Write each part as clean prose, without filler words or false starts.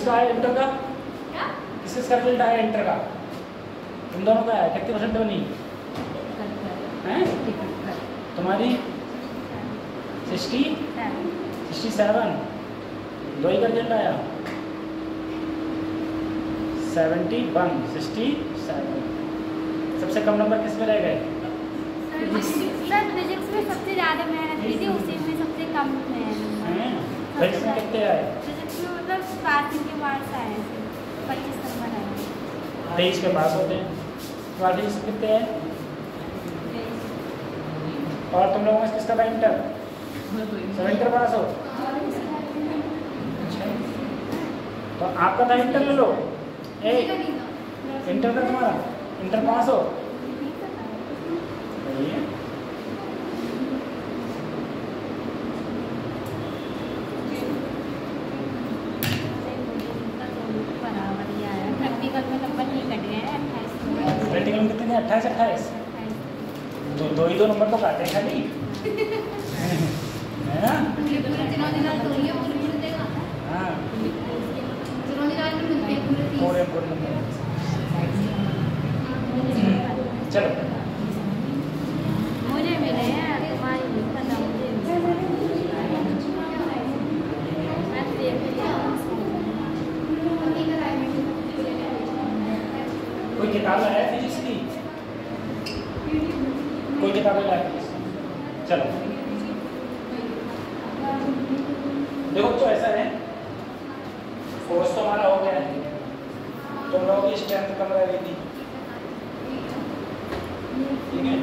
किसका है इंटर का? किसका रिजल्ट आया इंटर का? तुम दोनों का आया? कितने परसेंट बनी हैं तुम्हारी? 67 दो ही का रिजल्ट आया 71 67। सबसे कम नंबर किस में रह गए? सर फिजिक्स में सबसे ज़्यादा मेहनत की थी, उसी में सबसे कम मेहनत। फिजिक्स में कितने आए? फिजिक्स में मतलब पासिंग के मार्क्स आए थे 25 नंबर आए। 23 पे पास होते हैं। तुम्हारे फिजिक्स कितने हैं? और तुम लोगों में किसका था इंटर? सब इंटर पास हो? अच्छा तो आपका था इंटर ले लो। इंटर का तुम्हारा इंटर पास हो? प्रैक्टिकल में नंबर नहीं कट गए हैं 28। प्रैक्टिकल में कितने? 28 तो दो ही दो नंबर तो काटे हैं खाली है ना? हाँ पूरे नंबर। चलो मुझे मिले हैं तुम्हारी पता मुझे कोई किताब लाया फिजिक्स की? कोई किताब लाया? चलो देखो तो ऐसा है, फोर्स तो हमारा हो गया है, तुम लोगों की स्ट्रेंथ कम रह गई थी, ठीक है?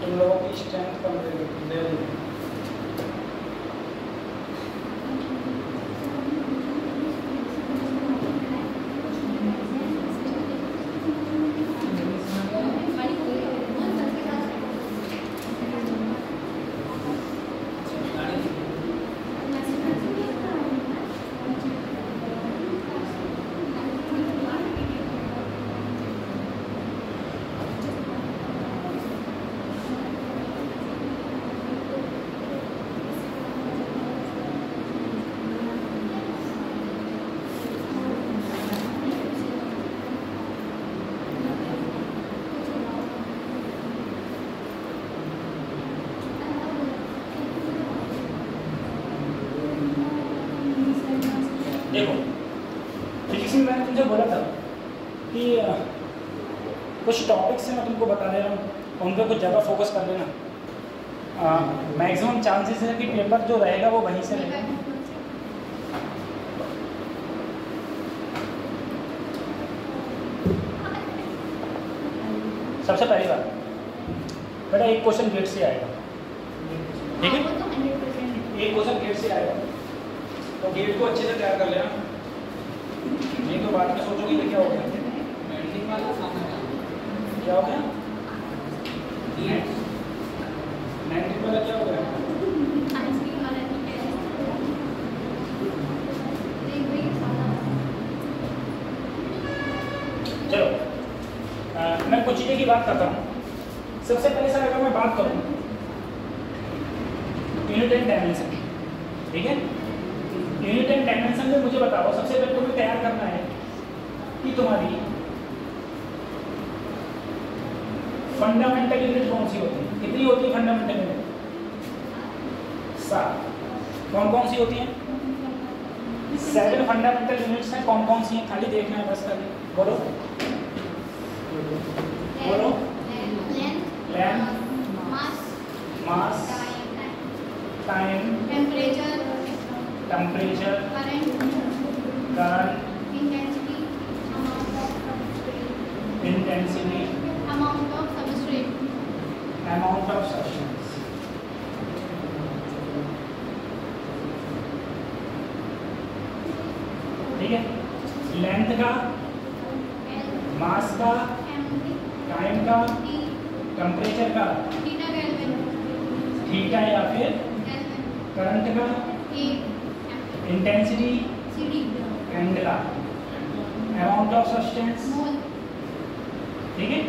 तुम लोगों की स्ट्रेंथ कम रह गई। देखो फिजिक्स में मैंने तुमसे बोला था कि कुछ टॉपिक्स से मैं तुमको बता दे रहा हूँ, उन पर कुछ ज़्यादा फोकस कर देना। मैक्सिमम चांसेस है कि पेपर जो रहेगा वो वहीं से रहेगा। सबसे पहली बात बेटा, एक क्वेश्चन गेट से आएगा, ठीक है? एक क्वेश्चन गेट से आएगा तो गेट को अच्छे से तैयार कर लेना, नहीं तो बाद में सोचोगे ये क्या हो गया, क्या हो गया, 90 वाला क्या हो गया? चलो मैं कुछ चीज़ें की बात करता हूँ। सबसे पहले सर अगर मैं बात करूँ यूनिट एंड डायमेंशन, ठीक है? यूनिट एंड डायमेंशन में मुझे बताओ, सबसे पहले तुम्हें तैयार करना है कि तुम्हारी फंडामेंटल यूनिट कौन सी होती है? कितनी होती है फंडामेंटल यूनिट? 7। कौन कौन सी होती हैं? 7 फंडामेंटल यूनिट्स हैं। कौन कौन सी हैं? खाली देखना है बस, खाली बोलो बोलो। Length, mass, time, temperature, current, intensity, amount of substance. ठीक है? लेंथ का, मास का, टाइम का, टेम्परेचर का, थीटा या फिर करंट का, इंटेंसिटी, एंड का अमाउंट ऑफ सब्सटेंस। ठीक है?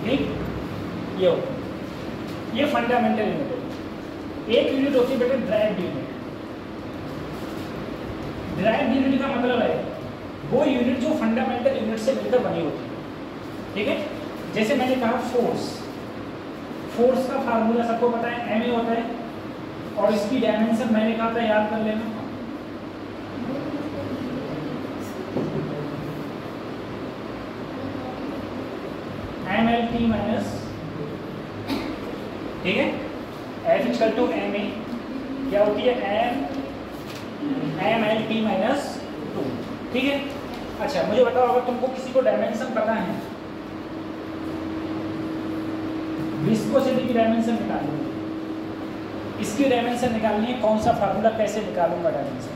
ठीक, ये फंडामेंटल यूनिट है। एक यूनिट होती है बेटे ड्राइव यूनिट। डिराइव्ड यूनिट का मतलब है वो यूनिट जो फंडामेंटल यूनिट से मिलकर बनी होती है, ठीक है। जैसे मैंने कहा फोर्स का फार्मूला सबको पता है, एम ए होता है, और इसकी डायमेंशन मैंने कहा था याद कर लेना, एम एल टी माइनस, ठीक है, F equal to M A क्या होती है, एम एल टी माइनस 2, ठीक है। अच्छा मुझे बताओ, अगर तुमको किसी को डायमेंशन पता है, विस्कोसिटी की डायमेंशन निकालनी है, इसकी डायमेंशन निकालनी है, कौन सा फार्मूला, कैसे निकालूंगा डायमेंशन?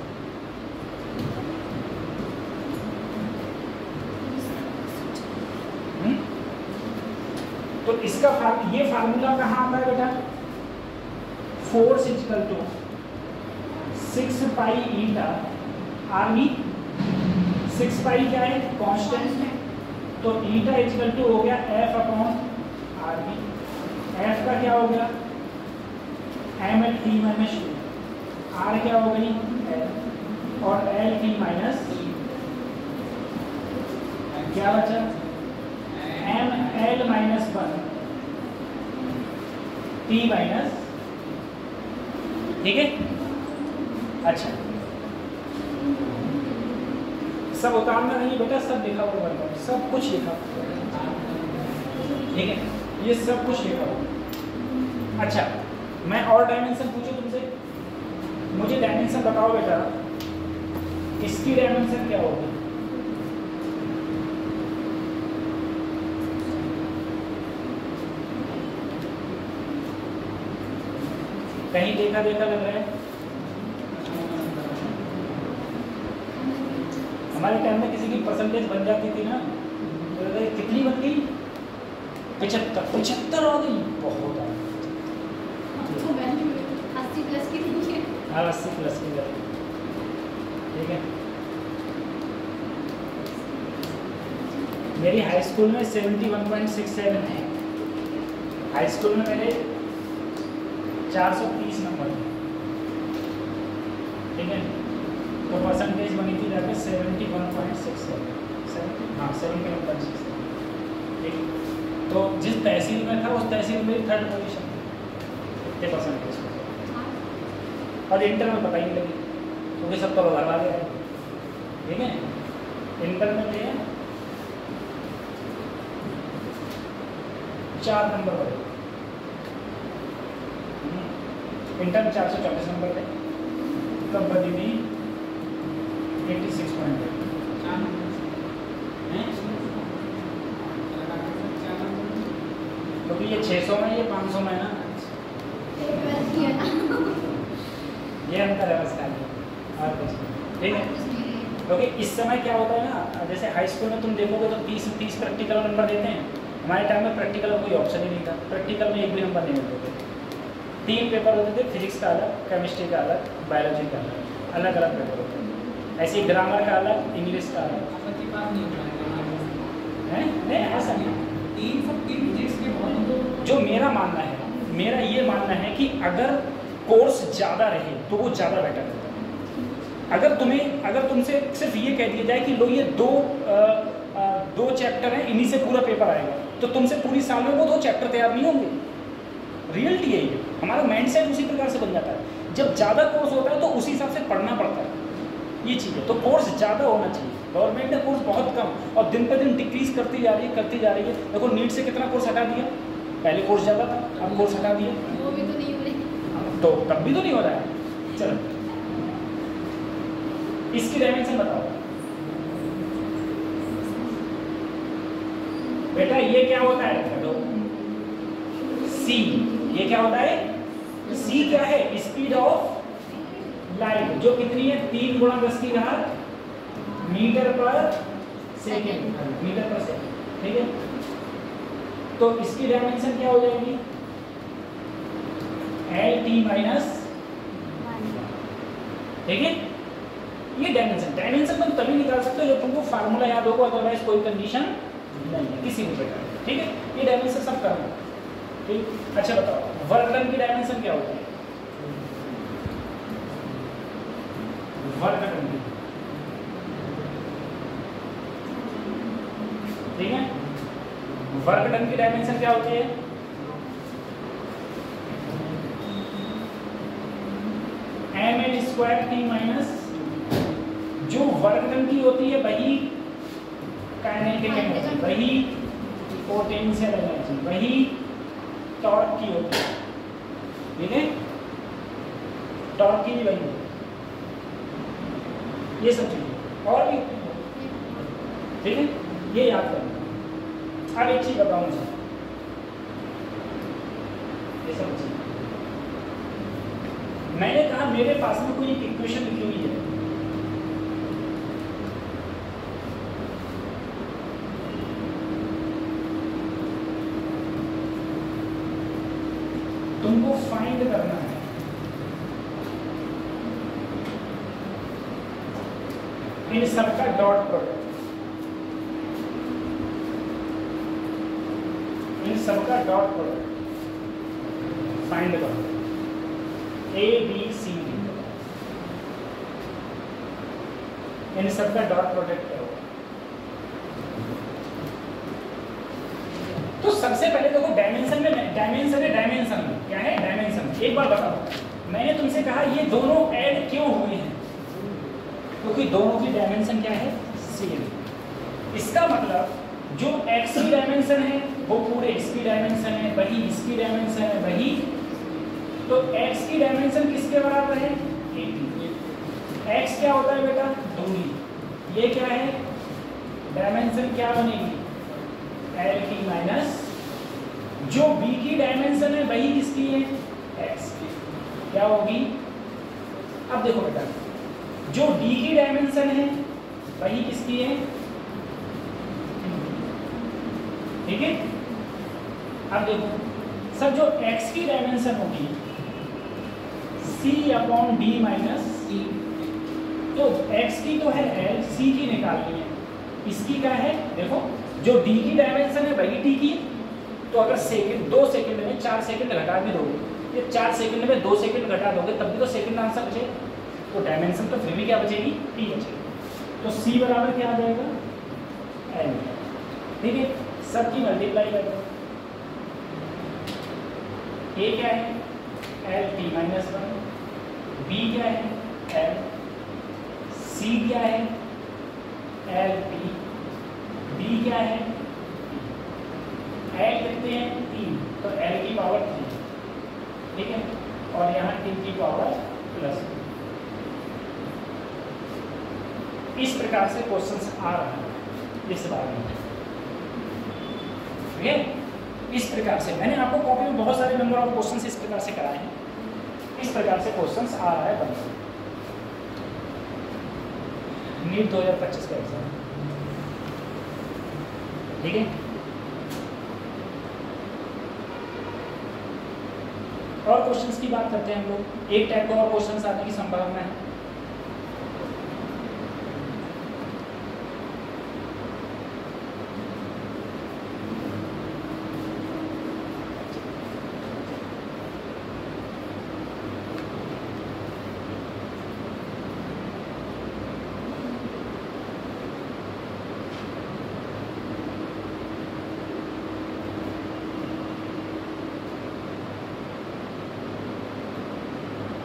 तो इसका ये फार्मूला कहाँ आता है बेटा, force equal to 6 pi eta R V, 6 pi क्या है, कांस्टेंट, तो ईटा इक्वल टू हो गया एफ अपॉन आर्मी, एफ का क्या हो गया M L T minus 2, R क्या हो गई एल, और एल टी माइनस क्या बचा, M L minus 1 T minus, ठीक है। अच्छा सब उतारना नहीं बेटा, सब लिखा हुआ है, सब कुछ लिखा, ठीक है, ये सब कुछ लिखा हुआ। अच्छा मैं और डायमेंशन पूछूं तुमसे, मुझे डायमेंशन बताओ बेटा, इसकी डायमेंशन क्या होगी, कहीं देखा देखा लग रहा है, हमारे टाइम में किसी की परसेंटेज बन जाती थी ना, तो कितनी बन गई, 75 हो गई, बहुत आ गई, 80 प्लस की नहीं है, हाँ 80 प्लस की, ठीक है। मेरी हाई स्कूल में 71.67 है, हाई स्कूल में मेरे 430 नंबर, ठीक है, तो परसेंटेज बनी थी जाकर 71.67, हाँ 71.67, ठीक। तो जिस तहसील में था उस तहसील में 3rd पोजीशन, इतने परसेंटेज, और इंटर में पता ही नहीं लगी क्योंकि सब तो भरवा गया है, ठीक है। इंटर में थे 4 नंबर बढ़े, इंटर में 434 नंबर थे, तब बदी थी 86 पॉइंट, क्योंकि ये 600 में, ये 500 में ना, ये अंतर है बस खाली, और कुछ नहीं, ठीक है। क्योंकि इस समय क्या होता है ना, जैसे हाई स्कूल में तुम देखोगे तो 30 प्रैक्टिकल नंबर देते हैं, हमारे टाइम में प्रैक्टिकल का कोई ऑप्शन ही नहीं था, प्रैक्टिकल में एक भी नंबर नहीं मिलते थे, 3 पेपर होते थे, फिजिक्स का अलग, केमिस्ट्री का अलग, बायोलॉजी का अलग, अलग अलग पेपर होते थे, ऐसे ग्रामर का अलग, इंग्लिश का अलग है, नहीं ऐसा नहीं, 3 फिजिक्स के बहुत, जो मेरा मानना है, मेरा ये मानना है कि अगर कोर्स ज़्यादा रहे तो वो ज़्यादा बेटर होता है। अगर तुमसे सिर्फ ये कह दिया जाए कि लो ये दो चैप्टर हैं, इन्हीं से पूरा पेपर आएगा, तो तुमसे पूरी साल में वो 2 चैप्टर तैयार नहीं होंगे। रियलिटी यही है, हमारा माइंडसेट उसी प्रकार से बन जाता है। जब ज़्यादा कोर्स होता है तो उसी हिसाब से पढ़ना पड़ता है, ये चीज़ है। तो कोर्स ज़्यादा होना चाहिए। गवर्नमेंट ने कोर्स बहुत कम और दिन पर दिन डिक्रीज करती जा रही है। देखो नीट से कितना कोर्स हटा दिया, पहले कोर्स ज़्यादा था, अब कोर्स हटा दिया, वो भी तो नहीं हो रही, तो तब भी तो नहीं हो रहा है। चलो इसकी डायमेंशन बताओ बेटा, ये क्या होता है, चलो सी, ये क्या होता है, सी क्या है, स्पीड ऑफ लाइट, जो कितनी है 3 × 10⁻⁷ मीटर पर सेकेंड, ठीक है। तो इसकी डायमेंशन क्या हो जाएगी, LT -1, ठीक है। ये डायमेंशन तुम तभी निकाल सकते हो जब तुमको फार्मूला याद होगा, अदरवाइज कोई कंडीशन नहीं है किसी भी प्रकार, ठीक है। ये डायमेंशन सब करना, ठीक। अच्छा बताओ वर्क डन की डायमेंशन क्या होती है, वर्क डन की वर्क डन की डायमेंशन क्या होती है? ml² t माइनस जो वर्क डन की होती है वही काइनेटिक एनर्जी, वही पोटेंशियल एनर्जी, वही टॉर्क की होती है। ठीक है, टॉर्क की भी वही होती है, ये सब चीजें और भी। ठीक है, ये याद करना। अब एक चीज बताओ मुझे, ये सब चीज मैंने कहा मेरे पास में कोई एक इक्वेशन लिखी हुई है, तुमको फाइंड करना है इन सबका डॉट प्रोडक्ट, इन सबका डॉट प्रोडक्ट फाइंड करो, ए बी सी डी, इन सबका डॉट प्रोडक्ट करो। तो सबसे पहले देखो डायमेंशन में, डायमेंशन में क्या है? डायमेंशन एक बार बताओ, मैंने तुमसे कहा ये दोनों ऐड क्यों हुए हैं? क्योंकि दोनों की डायमेंशन क्या है? सेम। इसका मतलब जो x की डायमेंशन है वो पूरे x की डायमेंशन है, वही इसकी डायमेंशन है, वही। तो x की डायमेंशन किसके बराबर है? x क्या होता है बेटा? दूरी। ये क्या है? डायमेंशन क्या बनेगी? l की माइनस जो b की डायमेंशन है वही किसकी है? x की। क्या होगी? अब देखो बेटा, जो d की डायमेंशन है वही किसकी है? ठीक है, अब देखो सर जो x की डायमेंशन होगी c/d माइनस सी, तो x की तो है l, c की निकालनी है, इसकी क्या है? देखो जो d की डायमेंशन है वही t की, तो अगर सेकंड 2 सेकंड में 4 सेकंड घटा भी दोगे, ये 4 सेकंड में 2 सेकंड घटा दोगे तब भी तो सेकंड आंसर बचेगा, तो डायमेंशन तो फिर भी क्या बचेगी? t बचेगी। तो c बराबर क्या आ जाएगा? l। ठीक है, सब की मल्टीप्लाई कर दो। a क्या है? l t माइनस 1, b क्या है? l, c क्या है? l t, d क्या है? l कितने हैं? 3, तो l की पावर 3। ठीक है, और यहाँ t की पावर प्लस। इस प्रकार से क्वेश्चंस आ रहा है इस बारे में। ठीक है, इस प्रकार से मैंने आपको कॉपी में बहुत सारे नंबर ऑफ क्वेश्चंस इस प्रकार से कराए हैं, इस प्रकार से क्वेश्चंस आ रहा है बनकर नीट 2025 का एग्जाम। ठीक है, और क्वेश्चंस की बात करते हैं हम लोग। एक टाइप का और क्वेश्चंस आने की संभावना है।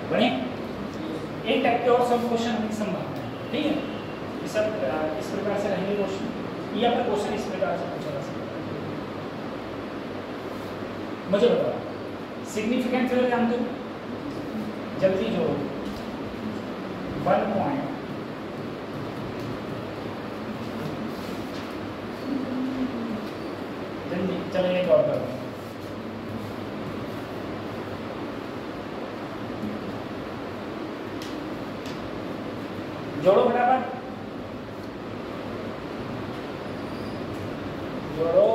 बने एक टाइप के और सब क्वेश्चन होने की संभावना है। ठीक है, ये सब इस प्रकार से रहेंगे क्वेश्चन, या फिर क्वेश्चन इस प्रकार से पूछा जा सकता है। मुझे बताओ सिग्निफिकेंट फिगर जानते हो? जल्दी जो 1 पॉइंट जल्दी चलो एक और करो। जोड़ो फटाफट, जोड़ो।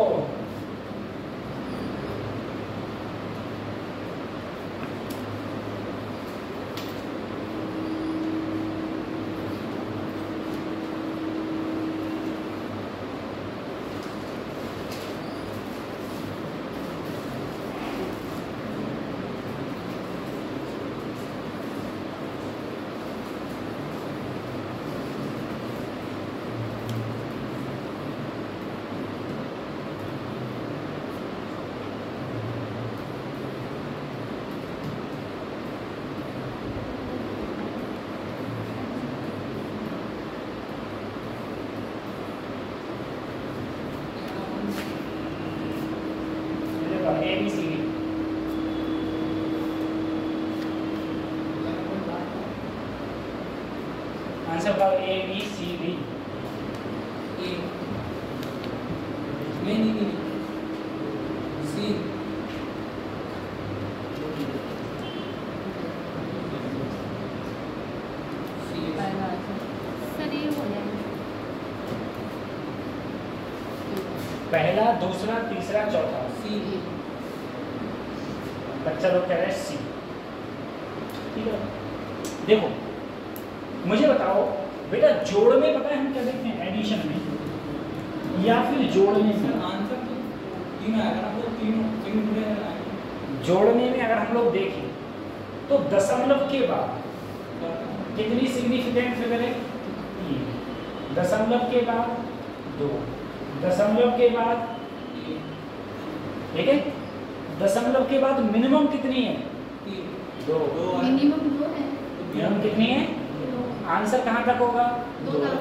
ABCD। आंसर बताओ ABCD। नहीं सी सर ये हो जाएगा। पहला, दूसरा, तीसरा, चौथा। सी बच्चा लोग कह रहे हैं सी। ठीक है, देखो मुझे बताओ बेटा, जोड़ में पता है हम क्या देखते हैं, एडिशन में या फिर जोड़ने में? आंसर तो तीन आएगा ना, वो तीन पूरे आएंगे। जोड़ने में अगर हम लोग देखें तो दशमलव के बाद कितनी सिग्निफिकेंट फिगर है? 3। दशमलव के बाद 2, दशमलव के बाद, ठीक है, दशमलव के बाद मिनिमम कितनी है? 2। मिनिमम 2 है। मिनिमम कितनी है? आंसर कहाँ तक होगा? 2 तक।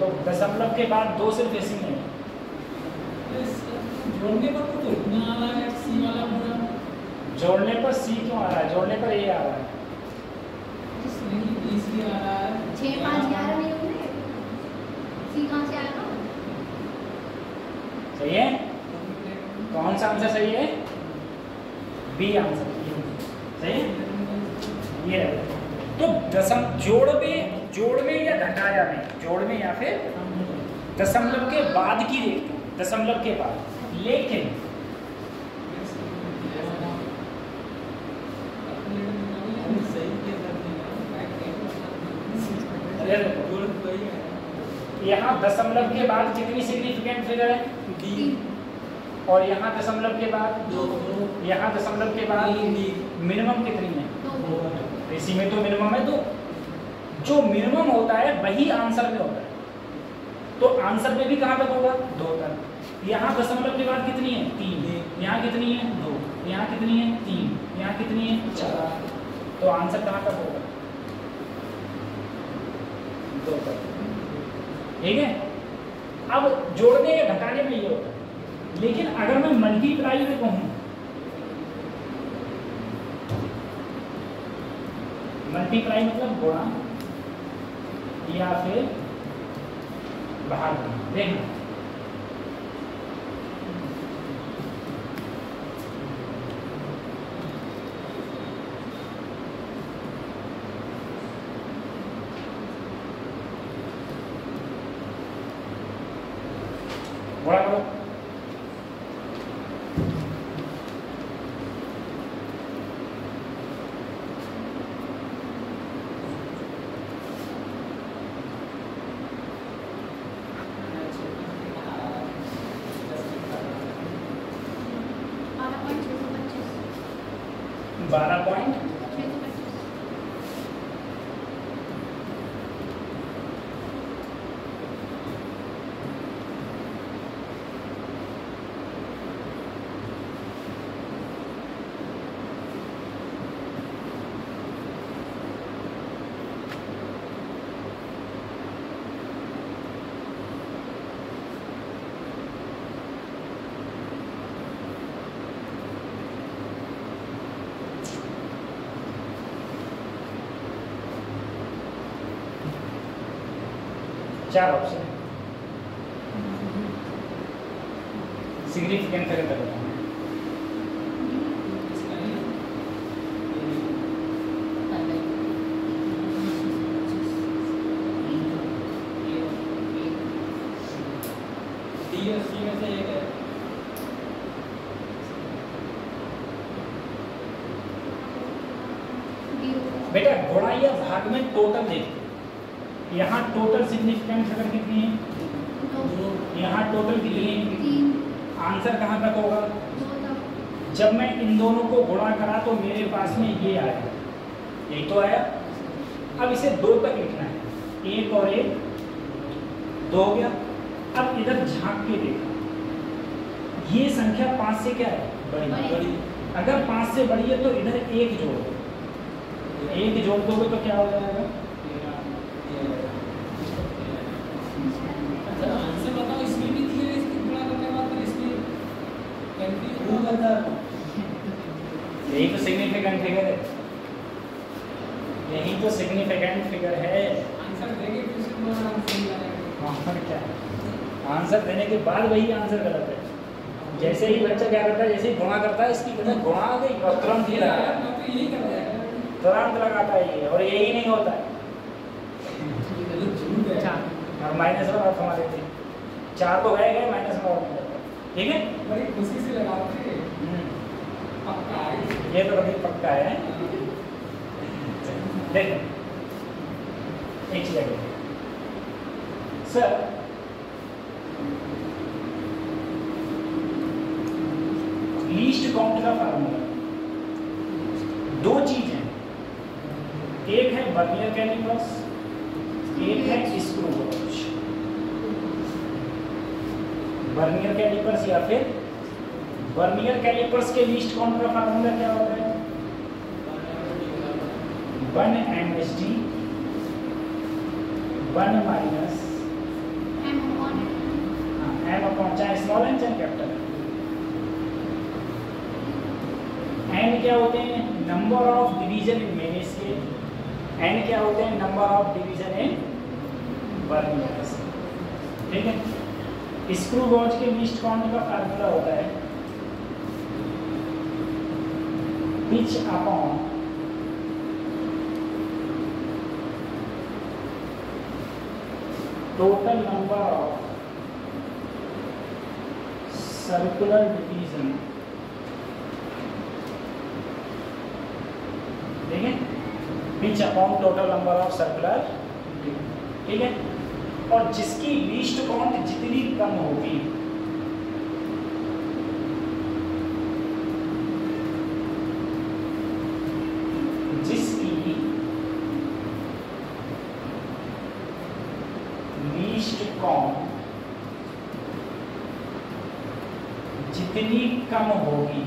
तो दशमलव के बाद 2 सिर्फ इसी में है। जोड़ने पर तो इतना आ रहा है सी वाला पूरा। जोड़ने पर सी क्यों आ रहा है? जोड़ने पर ए आ रहा है। नहीं इसलिए आ रहा है 6 5 11 नहीं होंगे। सी कहाँ से आएगा? सही है? कौन सा आंसर सही है? बी आंसर सही है। ये रहा। तो जोड़ में या घटाया में, जोड़ में या फिर दशमलव के बाद की देखते हैं, दशमलव के बाद। लेकिन यहाँ दशमलव के बाद कितनी सिग्निफिकेंट फिगर है? 3। और यहाँ दशमलव के बाद 2। यहाँ दशमलव के बाद मिनिमम कितनी है? 2। इसी में तो मिनिमम है। तो जो मिनिमम होता है वही आंसर में होता है। तो आंसर में भी कहाँ तक होगा? 2 तक। यहाँ दशमलव के बाद कितनी है? 3। यहाँ कितनी है? 2। यहाँ कितनी है? 3। यहाँ कितनी है? 4। तो आंसर कहाँ तक होगा? 2 तक। ठीक है। अब जोड़ने या घटाने में ये होता है। लेकिन अगर मैं मल्टीप्लाई में कहूँ, मल्टीप्लाई मतलब गुणा या फिर भाग, देखना गुणा करो। बारह पॉइंट चार ऑप्शन सिग्निफिकेंट फिगर का बताना। बेटा गुणा या भाग में टोटल देखते, यहाँ टोटल सिग्निफिकेंट फिगर कितनी है? 2। यहाँ टोटल कितनी है? 3। आंसर कहाँ तक होगा? 2 तक। जब मैं इन दोनों को गुणा करा तो मेरे पास में ये आया, यही तो आया। अब इसे 2 तक लिखना है, 1 और 1 2 हो गया। अब इधर झांक के देखा, ये संख्या 5 से क्या है? बड़ी। अगर 5 से बड़ी है तो इधर 1 जोड़ दो, 1 जोड़ दोगे तो क्या हो जाएगा? आंसर बताओ। इसमें भी दिया है, इसकी गुणा करने के बाद फिर इसमें यही तो सिग्निफिकेंट फिगर है, यही तो सिग्निफिकेंट फिगर है। आंसर देंगे फिर से दोबारा आंसर नहीं आएगा। आंसर क्या है? आंसर देने के बाद वही आंसर गलत है। जैसे ही बच्चा क्या करता है, जैसे ही गुणा करता है, इसकी कहते हैं गुणा आ गई और तुरंत ही लगाया, मैं तो यही कर रहा है। तुरंत लगाता है ये, और यही नहीं होता है। और माइनस में और थमा देते हैं, 4 तो गए माइनस में और नहीं जाता। ठीक है, बड़ी खुशी से लगाते हैं। पक्का है ये तो कभी पक्का है। देखो एक चीज है सर, लीस्ट काउंट का फार्मूला 2 चीज है, एक है वर्नियर कैलिपर्स, एक है स्क्रू गॉज। वर्नियर कैलिपर्स या फिर वर्नियर कैलिपर्स के लीस्ट काउंट का फार्मूला क्या होता है? 1 MSD 1 माइनस m अपॉन, चाहे स्मॉल एन चाहे कैपिटल एन। क्या होते हैं? Number of division in main scale. N क्या होते हैं? Number of division in vernier scale. ठीक है, स्क्रू गॉज के लीस्ट काउंट का फार्मूला होता है pitch upon total number of circular division. ठीक है, pitch upon total number of circular. ठीक है, और जिसकी लीस्ट काउंट जितनी कम होगी जितनी कम होगी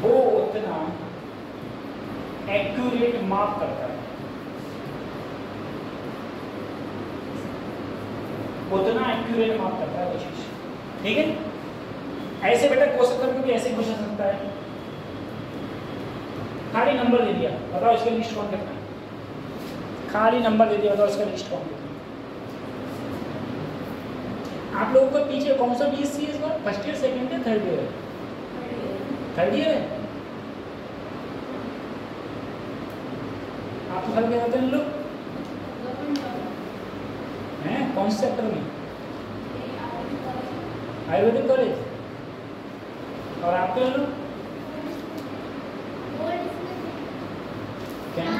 वो उतना एक्यूरेट माप करता है, उतना एक्यूरेट माप करता है वो चीज। ठीक है, ऐसे बेटा क्वेश्चन कभी भी ऐसे पूछा सकता है, खाली नंबर दे दिया, बताओ इसका लिस्ट कौन कितना है? खाली नंबर दे दिया, बताओ इसका लिस्ट कौन कितना है? आप लोगों को पीछे कौन सा बीएससी है इस बार? First year, second year, third year? Third year है। आप तो थर्ड ईयर होते हैं लोग हैं? कौन से सेक्टर में? आयुर्वेदिक कॉलेज। और आपके लोग क्या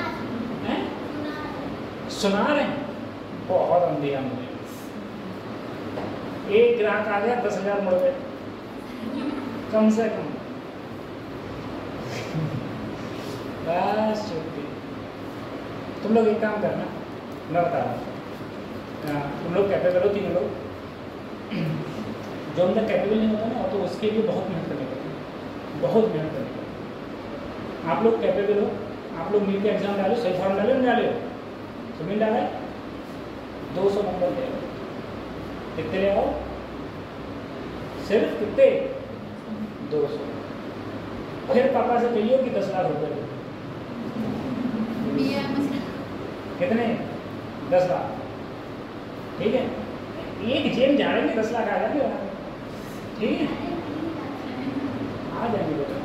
हैं? सुना रहे हैं, बहुत अंधेरा मुझे। एक ग्राहक आ गया, 10,000 मुड़ गए कम से कम। बस छुट्टी। तुम लोग एक काम करना, मैं बता रहा हूँ, तुम लोग कैपेबल हो, 3 लोग। जो अंदर कैपेबल नहीं होता ना, तो उसके लिए बहुत मेहनत करनी पड़ती है, बहुत मेहनत करनी पड़ती है। आप लोग कैपेबल हो, आप लोग मिलकर एग्जाम डालो, सही फॉर्म डालो, नहीं डाले हो? सुमिन डाला है, 200 नंबर ले आओ। कितने ले आओ? सिर्फ कितने? 200। फिर पापा से कहिए कि 10 लाख रुपए दो। कितने? 10 लाख। ठीक है, एक जेब जा रहे हैं, 10 लाख आ जाएंगे। ठीक है, आ जाएंगे बेटा।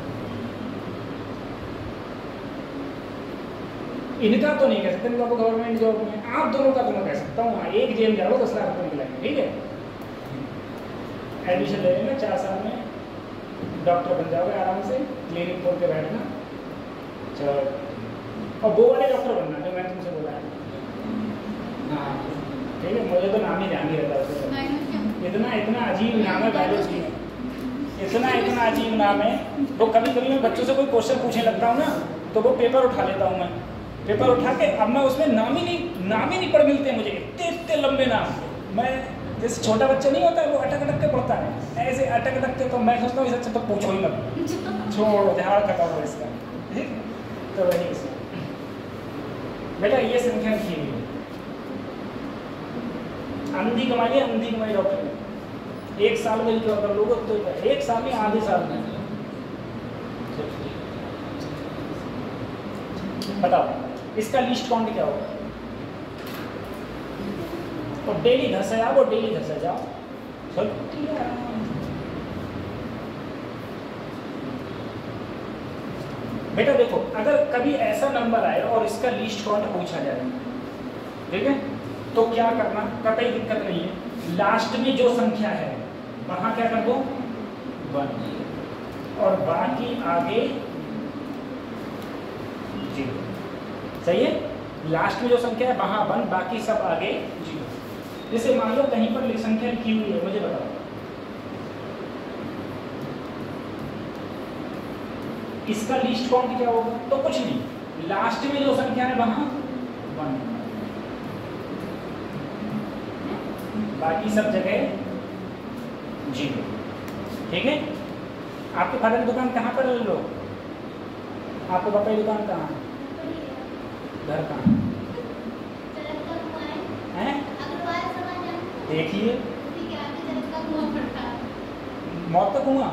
इनका तो नहीं कह सकते, इनका तो गवर्नमेंट जॉब में। आप दोनों का तो मैं कह सकता हूँ, एक जेल जाओ, 10 लाख रुपये मिलेंगे। ठीक है, एडमिशन ले लेना, 4 साल में डॉक्टर बन जाओगे आराम से, क्लिनिक खोल के बैठना। चलो, और वो वाले डॉक्टर बनना जो मैंने तुमसे बोला है। हाँ ठीक है, मुझे तो नाम ही ध्यान नहीं रहता उसका। इतना अजीब नाम है बायोलॉजी में, इतना अजीब नाम है। वो कभी कभी मैं बच्चों से कोई क्वेश्चन पूछने लगता हूँ ना, तो वो पेपर उठा लेता हूँ मैं। पेपर उठा के अब मैं उसमें नाम ही नहीं पढ़ मिलते मुझे, इतने लंबे नाम। मैं जैसे छोटा बच्चा नहीं होता, वो अटक के पढ़ता है, ऐसे अटक के, तो मैं सोचता हूँ इस अच्छा तो पूछो ही मत, छोड़ो, झाड़ खत्म हो इसका। ठीक, तो वही इसमें बेटा ये संख्या लिखी हुई है। अंधी कमाई डॉक्टर ने, 1 साल में रिकवर कर लोगे तो 1 साल में, आधे साल में। बताओ इसका लीस्ट काउंट क्या होगा? तो डेली घर से आओ, डेली घर से जाओ, छुट्टी है। बेटा देखो, अगर कभी ऐसा नंबर आए और इसका लीस्ट काउंट पूछा जाए, ठीक है, तो क्या करना, कतई दिक्कत नहीं है। लास्ट में जो संख्या है वहां क्या कर दो 1 और बाकी आगे 0। सही है? लास्ट में जो संख्या है वहां 1, बाकी सब आगे 0। जैसे मान लो कहीं पर संख्या लिखी हुई है, मुझे बताओ इसका लीस्ट काउंट क्या होगा? तो कुछ नहीं, लास्ट में जो संख्या है वहां 1, बाकी सब जगह 0। ठीक है? आपके फादर की दुकान कहाँ पर है लोग? आपको पापा की दुकान कहाँ है? घर कहाँ है? देखिए मौत का कुआं,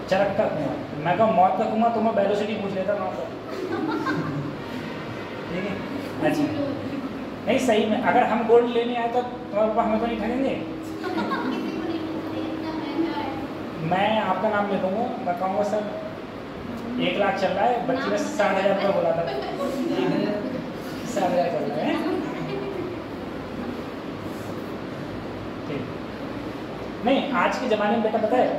चरक का कुआं। मैं कहूँ मौत का कुआं तो मैं वेलोसिटी पूछ लेता वहाँ पर। ठीक है? अच्छा नहीं, सही में अगर हम गोल्ड लेने आए तो तुम्हारे पापा हमें तो नहीं ठगेंगे। मैं आपका नाम ले दूँगा, मैं कहूँगा सर 1 लाख चल रहा है, बच्चे ने 60,000 रुपये बोला था, 60,000 चल रहा है। ठीक नहीं, आज के ज़माने में बेटा पता है,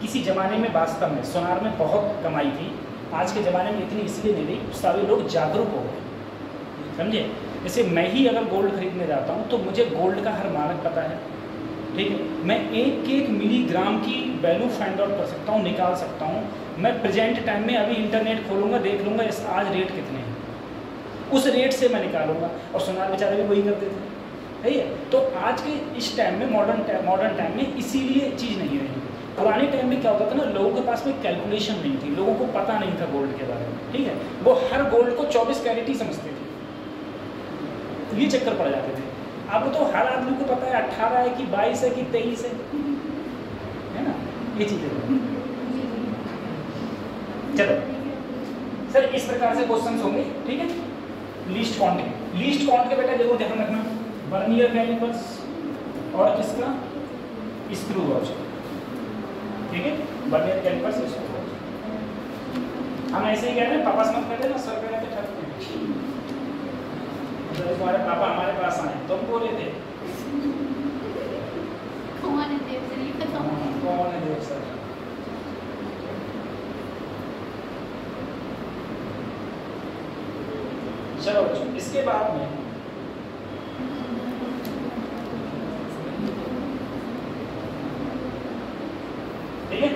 किसी ज़माने में वास्तव में सोनार में बहुत कमाई थी, आज के ज़माने में इतनी इसलिए नहीं रही, सारे लोग जागरूक हो गए। समझे? जैसे मैं ही अगर गोल्ड खरीदने जाता हूँ तो मुझे गोल्ड का हर मानक पता है। ठीक है? मैं एक मिलीग्राम की वैल्यू फाइंड आउट कर सकता हूँ, निकाल सकता हूँ। मैं प्रेजेंट टाइम में अभी इंटरनेट खोलूँगा, देख लूँगा इस आज रेट कितने हैं, उस रेट से मैं निकालूंगा। और सोनार बेचारे भी वही करते थे। सही है? तो आज के इस टाइम में मॉडर्न टाइम में इसीलिए चीज़ नहीं रही। पुराने टाइम में क्या होता था ना, लोगों के पास में कैलकुलेशन नहीं थी, लोगों को पता नहीं था गोल्ड के बारे में। ठीक है? वो हर गोल्ड को 24 कैरेट ही समझते थे, ये चक्कर पड़ जाते थे। अब तो हर आदमी को पता है 18 है कि 22 है कि 23 है ना, ये चीज़ें। चलो सर, इस प्रकार से क्वेश्चन होंगे। ठीक है? लीस्ट काउंट के, लीस्ट काउंट के बेटा जरूर ध्यान रखना, वर्नियर कैलिपर्स और किसका स्क्रू वॉच। ठीक है? Vernier callipers, screw watch. हम ऐसे ही कह रहे हैं, पापा से मत कहते ना, सर कह रहे थे ठगते हैं। तुम्हारे पापा हमारे पास आए, तुम बोले थे कौन है देव सर? चलो इसके बाद में ठीक है,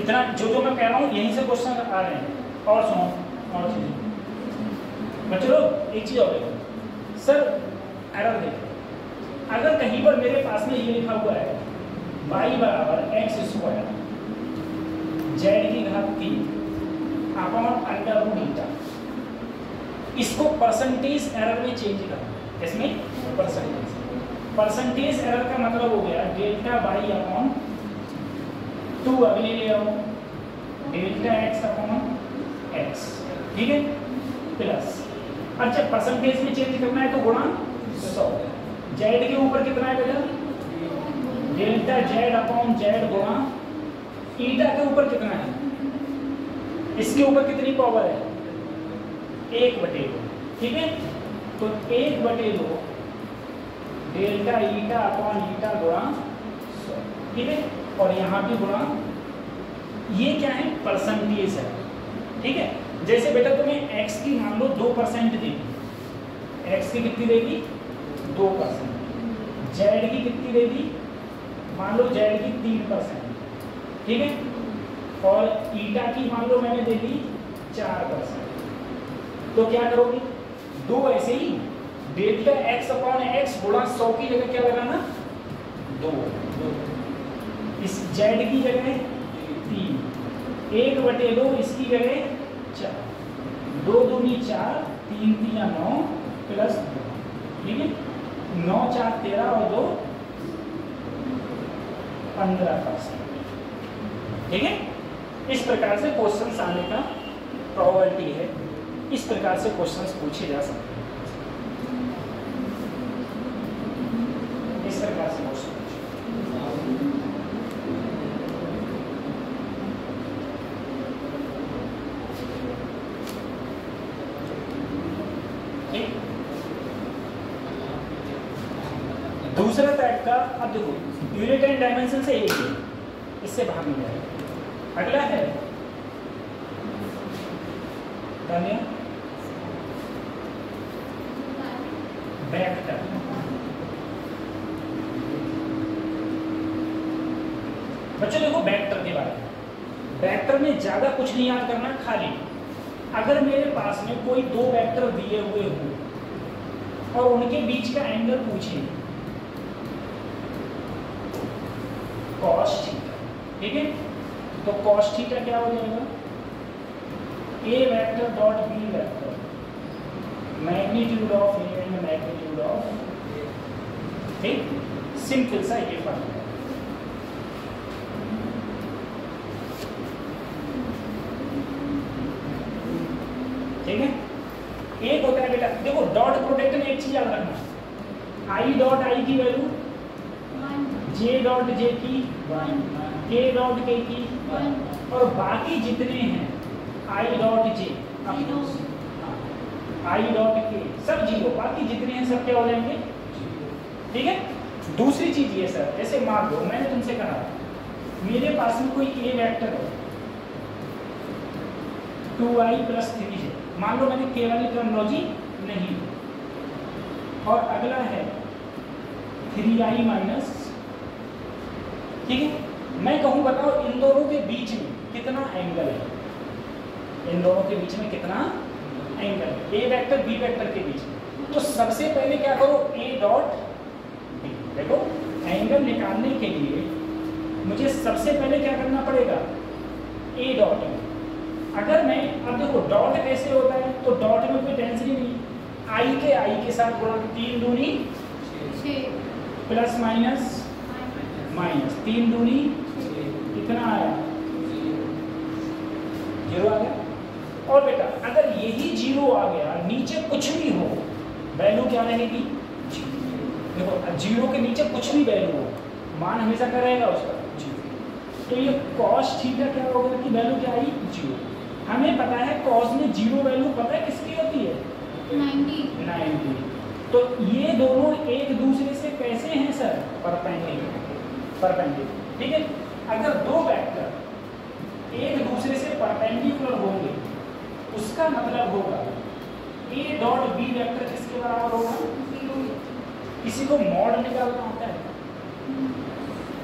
इतना जो मैं कह रहा हूँ यहीं से क्वेश्चन आ रहे हैं। और सुनो, और चीज़ बच्चों लोग एक चीज़ और देखो सर, एरर देखो, अगर कहीं पर मेरे पास में ये लिखा हुआ है y बराबर x स्क्वायर जेड की घात 3 अपॉन अंडर रूट बीटा, इसको परसेंटेज एरर में चेंज करना। इसमें परसेंटेज एरर का मतलब हो गया डेल्टा y अपॉन 2, अगले ले आओ डेल्टा x अपॉन x। ठीक है? प्लस, अच्छा परसेंटेज में चेंज करना है तो गुणा 100। जेड के ऊपर कितना है बेटा? डेल्टा जेड अपॉन जेड गुणा ईटा के ऊपर कितना है? इसके ऊपर कितनी पावर है? 1/2। ठीक है? तो 1/2 डेल्टा ईटा अपॉन ईटा गुणा 100। ठीक है? और यहाँ भी गुणा, ये क्या है? परसेंटेज है। ठीक है? जैसे बेटा तुम्हें x की मान लो 2% देगी, x की कितनी देगी? 2%। जेड की कितनी देगी? मान लो जेड की 3%। ठीक है? और ईटा की मान लो मैंने देगी 4%। तो क्या करोगी? 2 ऐसे ही डेल्टा x अपॉन x गुणा 100 की जगह क्या लगाना? 2। इस जेड की जगह 3, 1/2 इसकी जगह 4, 2 दूनी 4, 3 3 9 प्लस 2। ठीक है, 9 4 13 और 2 15%। ठीक है, इस प्रकार से क्वेश्चंस आने का प्रोबेबिलिटी है। इस प्रकार से क्वेश्चंस पूछे जा सकते हैं। इस प्रकार से क्वेश्चन ठीक। दूसरा टाइप का, अब देखो यूनिट एंड डायमेंशन से एक है, इससे भाग नहीं जाएगा। अगला है वेक्टर। बच्चों देखो वेक्टर के बारे में, वेक्टर में ज्यादा कुछ नहीं याद करना, खाली अगर मेरे पास में कोई दो वेक्टर दिए हुए हो और उनके बीच का एंगल पूछे cos थीटा, ठीक है, तो cos थीटा क्या हो जाएगा, A vector dot B vector magnitude of A and magnitude of, ठीक, सिंपल सा ये फॉर्मूला। ठीक है, एक होता है बेटा, देखो डॉट प्रोडक्ट में एक चीज याद रखना, आई डॉट आई की वैल्यू, जे डॉट जे की, के डॉट के की, और बाकी जितने हैं I dot J, I dot के सब जीरो, बाकी जितने हैं सब क्या हो जाएंगे। ठीक है, दूसरी चीज ये सर, जैसे मान लो मैंने तुमसे कहा मेरे पास में कोई ए वेक्टर है 2i + 3 है, मान लो मैंने के वाली टर्मिनोलॉजी नहीं, और अगला है 3i-, ठीक है, मैं कहूँ बताओ इन दोनों के बीच में कितना एंगल है, इन दोनों के बीच में कितना एंगल है, ए वेक्टर बी वेक्टर के बीच में। तो सबसे पहले क्या करो, ए डॉट बी, देखो एंगल निकालने के लिए मुझे सबसे पहले क्या करना पड़ेगा, ए डॉट बी। अगर मैं, अब देखो डॉट कैसे होता है, तो डॉट में कोई टेंशन ही नहीं, आई के साथ गुणा, 3 दूनी प्लस माइनस माइनस, 3 दूनी कितना आया, 0 आ गया। और बेटा अगर यही 0 आ गया, नीचे कुछ भी हो, वैल्यू क्या रहेगी, देखो 0 के नीचे कुछ भी वैल्यू हो, मान हमेशा क्या रहेगा उसका, 0। तो ये cos थीटा क्या होगा कि वैल्यू क्या आई, 0। हमें पता है cos में 0 वैल्यू पता है किसकी होती है, 90। तो ये दोनों एक दूसरे से कैसे हैं सर, परपेंडिकुलर। ठीक है, अगर दो वेक्टर एक दूसरे से परपेंडिकुलर होंगे, उसका मतलब होगा ए डॉट बी वेक्टर किसके बराबर होगा, 0। किसी को मॉड निकालना होता है,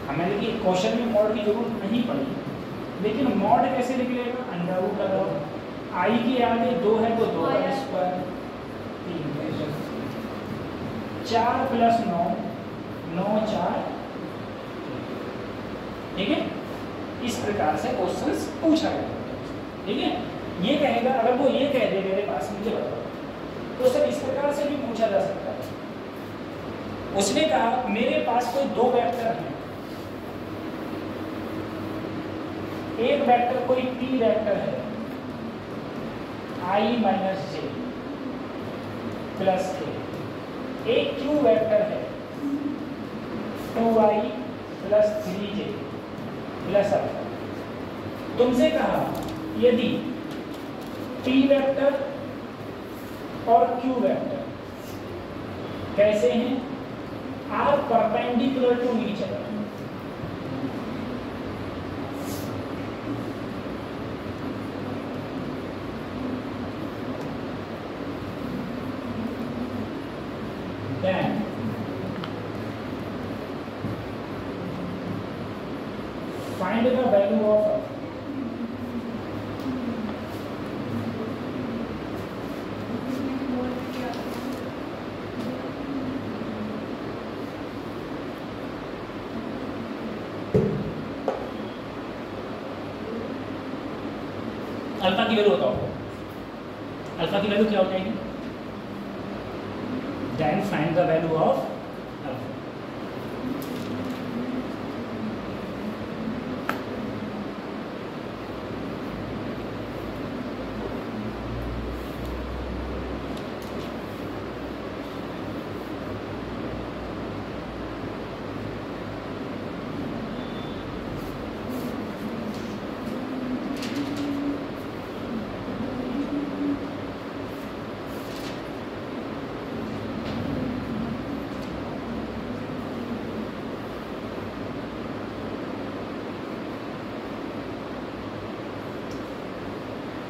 हमें देखिए क्वेश्चन में मॉड की जरूरत नहीं पड़ी, लेकिन मॉड कैसे निकलेगा, अंडर रूट लगाओ, आई के आगे 2 है तो 2 का स्क्वायर, 3 4 + 9 9 4, ठीक है। इस प्रकार से क्वेश्चंस पूछा गया, ठीक है। ये कहेगा, अगर वो ये कह दे मेरे पास मुझे बताओ, तो सर इस प्रकार से भी पूछा जा सकता है। उसने कहा मेरे पास कोई दो वेक्टर हैं, एक वेक्टर कोई p वेक्टर है i - j + k, एक q वेक्टर है 2i + 3j + α। तुमसे कहा यदि p वेक्टर और q वेक्टर कैसे हैं, are perpendicular to each other, then find the value of alpha की वैल्यू बताओ, अल्फा की वैल्यू क्या हो जाएगी, then find the value of alpha.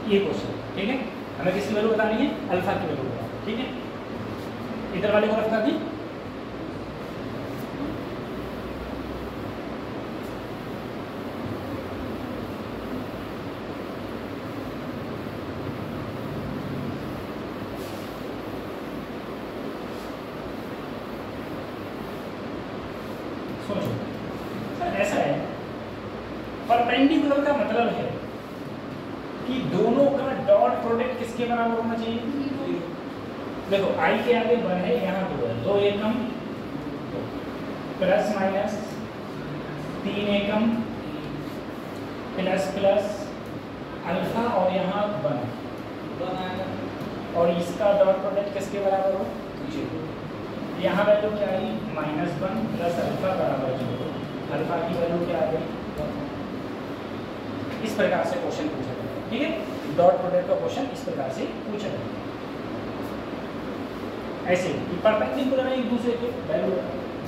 ये क्वेश्चन, ठीक है, हमें किसकी वैल्यू बतानी है? अल्फा की वैल्यू बतानी है, ठीक है। इधर वाले को रखता दी, सोचो सर, ऐसा है परपेंडिकुलर का मतलब है कि दोनों का डॉट प्रोडक्ट किसके बराबर होना चाहिए? देखो आई के आगे 1 है, यहाँ 2 है, 2 एकम प्लस माइनस 3 एकम प्लस प्लस अल्फा और यहाँ 1 और इसका डॉट प्रोडक्ट किसके बराबर हो? 0। यहाँ वैल्यू क्या आई? -1 प्लस अल्फा बराबर 0। अल्फा की वैल्यू क्या आ गई? 1। इस प्रकार से क्वेश्चन पूछा जाता है, ठीक है। डॉट प्रोडक्ट का क्वेश्चन इस प्रकार से पूछा जाता है, ऐसे कि परपेंडिकुलर है एक दूसरे के वैल्यू।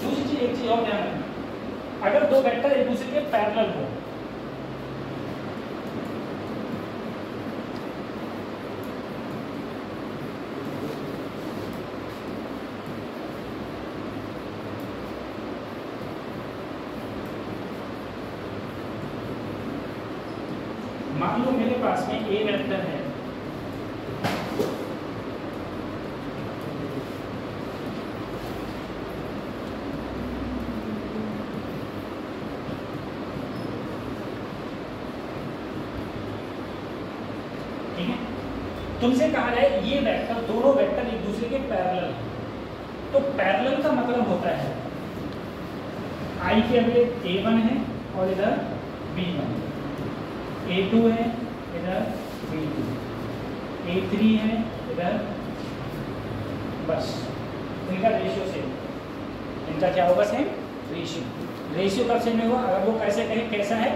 दूसरी चीज, एक चीज और ध्यान रखना, अगर दो वेक्टर एक दूसरे के पैरेलल हो, मान लो मेरे पास में ए वेक्टर है, ठीक है। तुमसे कहा जाए ये वेक्टर, दोनों वेक्टर एक दूसरे के पैरेलल हैं, तो पैरेलल का मतलब होता है आई के अगले A1 है और इधर B1, A2 है इधर B2, A3 है इधर, बस इनका रेशियो सेम, इनका क्या होगा? Same ratio. रेशियो कब सेम होगा? अगर वो कैसे कहें कैसा है?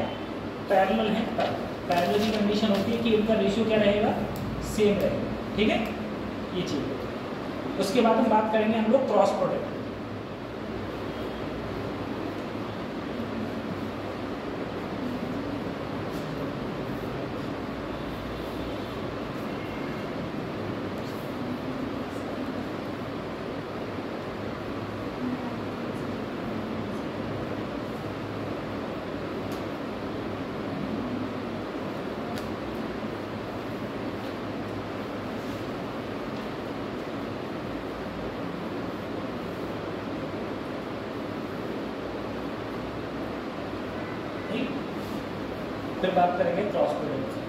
पैरेलल है, तब पैरेलल की कंडीशन होती है कि इनका रेशियो क्या रहेगा? सेम रहेगा, ठीक है। ये चीज़, उसके बाद हम बात करेंगे हम लोग क्रॉस प्रोडक्ट। फिर बात करेंगे क्रॉस प्रोडक्ट की।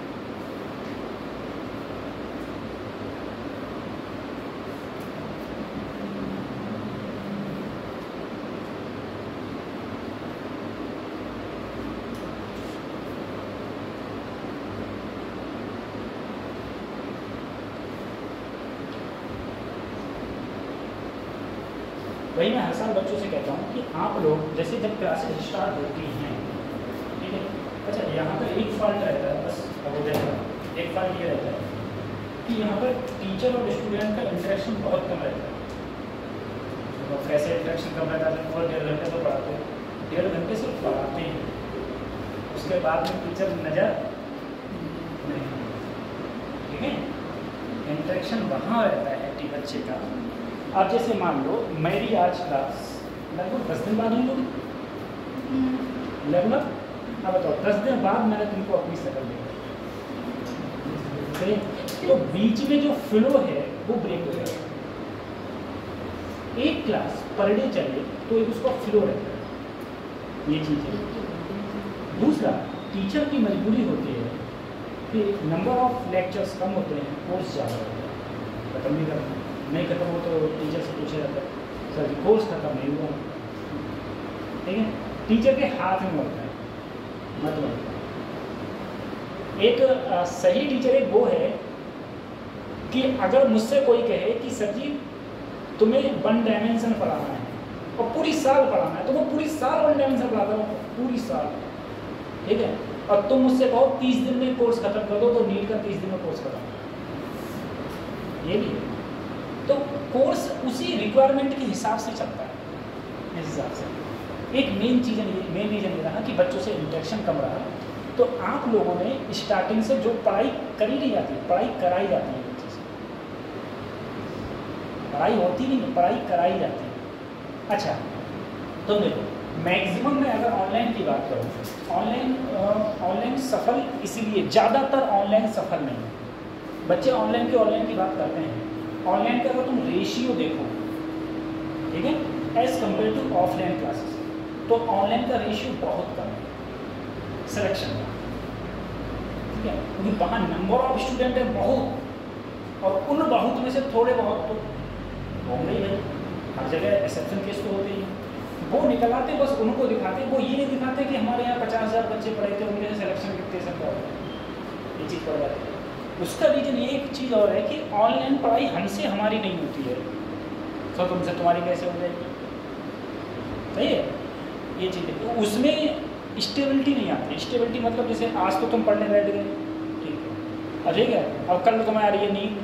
वही मैं हर साल बच्चों से कहता हूँ कि आप लोग जैसे जब क्लासेस स्टार्ट होती हैं, ठीक है, अच्छा यहाँ पर एक फॉल्ट रहता है, बस अब हो जाएगा। एक फॉल्ट ये रहता है कि यहाँ पर टीचर और स्टूडेंट का इंटरेक्शन बहुत कम रहता है। तो कैसे इंटरेक्शन कम रहता है? और 1.5 घंटे तो पढ़ाते हैं, 1.5 घंटे सिर्फ पढ़ाते हैं, उसके बाद में टीचर नज़र नहीं, ठीक है। इंटरेक्शन वहाँ रहता है बच्चे का। अब जैसे मान लो मेरी आज क्लास लगभग 10 दिन बाद हुई होगी, लगभग। अब बताओ 10 दिन बाद मैंने तुमको अपनी शक्ल देखी, तो बीच में जो फ्लो है वो ब्रेक हो जाएगा। एक क्लास पर डे चले तो एक उसका फ्लो रहता है, ये चीज़ है। दूसरा, टीचर की मजबूरी होती है कि नंबर ऑफ लेक्चर्स कम होते हैं, कोर्स ज़्यादा होता है, खत्म नहीं करना। नहीं खत्म हो तो टीचर से पूछा जाता है सर जी कोर्स खत्म नहीं हुआ, ठीक है। टीचर के हाथ में होता है, मतलब एक सही टीचर एक वो है कि अगर मुझसे कोई कहे कि सर जी तुम्हें 1 डायमेंशन पढ़ाना है और पूरी साल पढ़ाना है, तो वो पूरी साल 1 डायमेंशन पढ़ाता है, पूरी साल, ठीक है। और तुम मुझसे कहो 30 दिन में कोर्स खत्म कर दो, तो नीट का 30 दिन में कोर्स खत्म, ये भी है। तो कोर्स उसी रिक्वायरमेंट के हिसाब से चलता है, इस हिसाब से। एक मेन रीज़न ये रहा कि बच्चों से इंटरेक्शन कम रहा, तो आप लोगों ने स्टार्टिंग से जो पढ़ाई करी नहीं जाती, पढ़ाई कराई जाती है बच्चे से, पढ़ाई होती नहीं है, पढ़ाई कराई जाती है। अच्छा, तो देखो मैक्सिमम में अगर ऑनलाइन की बात करूँ, ऑनलाइन सफल इसलिए, ज़्यादातर ऑनलाइन सफल नहीं है। बच्चे ऑनलाइन की बात करते हैं, ऑनलाइन का अगर तुम रेशियो देखो, ठीक है, as compare to offline classes, तो ऑनलाइन का रेशियो बहुत कम है सिलेक्शन का, ठीक है, क्योंकि वहाँ नंबर ऑफ स्टूडेंट है बहुत, और उन बहुत में से थोड़े बहुत तो होंगे ही, हर जगह एक्सेप्शन केस तो होते ही। वो निकल आते बस उनको दिखाते, वो ये नहीं दिखाते कि हमारे यहाँ 50,000 बच्चे पढ़े थे, उनके सिलेक्शन कितने से क्या होता है, ये चीज़ पढ़ जाती है। उसका रीजन ये एक चीज़ और है कि ऑनलाइन पढ़ाई हमसे हमारी नहीं होती है, तो तुमसे तुम्हारी कैसे हो जाएगी, सही है, ये चीज़ है। तो उसमें स्टेबिलिटी नहीं आती। स्टेबिलिटी मतलब जैसे आज तो तुम पढ़ने बैठ गए, ठीक है, और ठीक है, अब कल तुम्हें आ रही है नींद,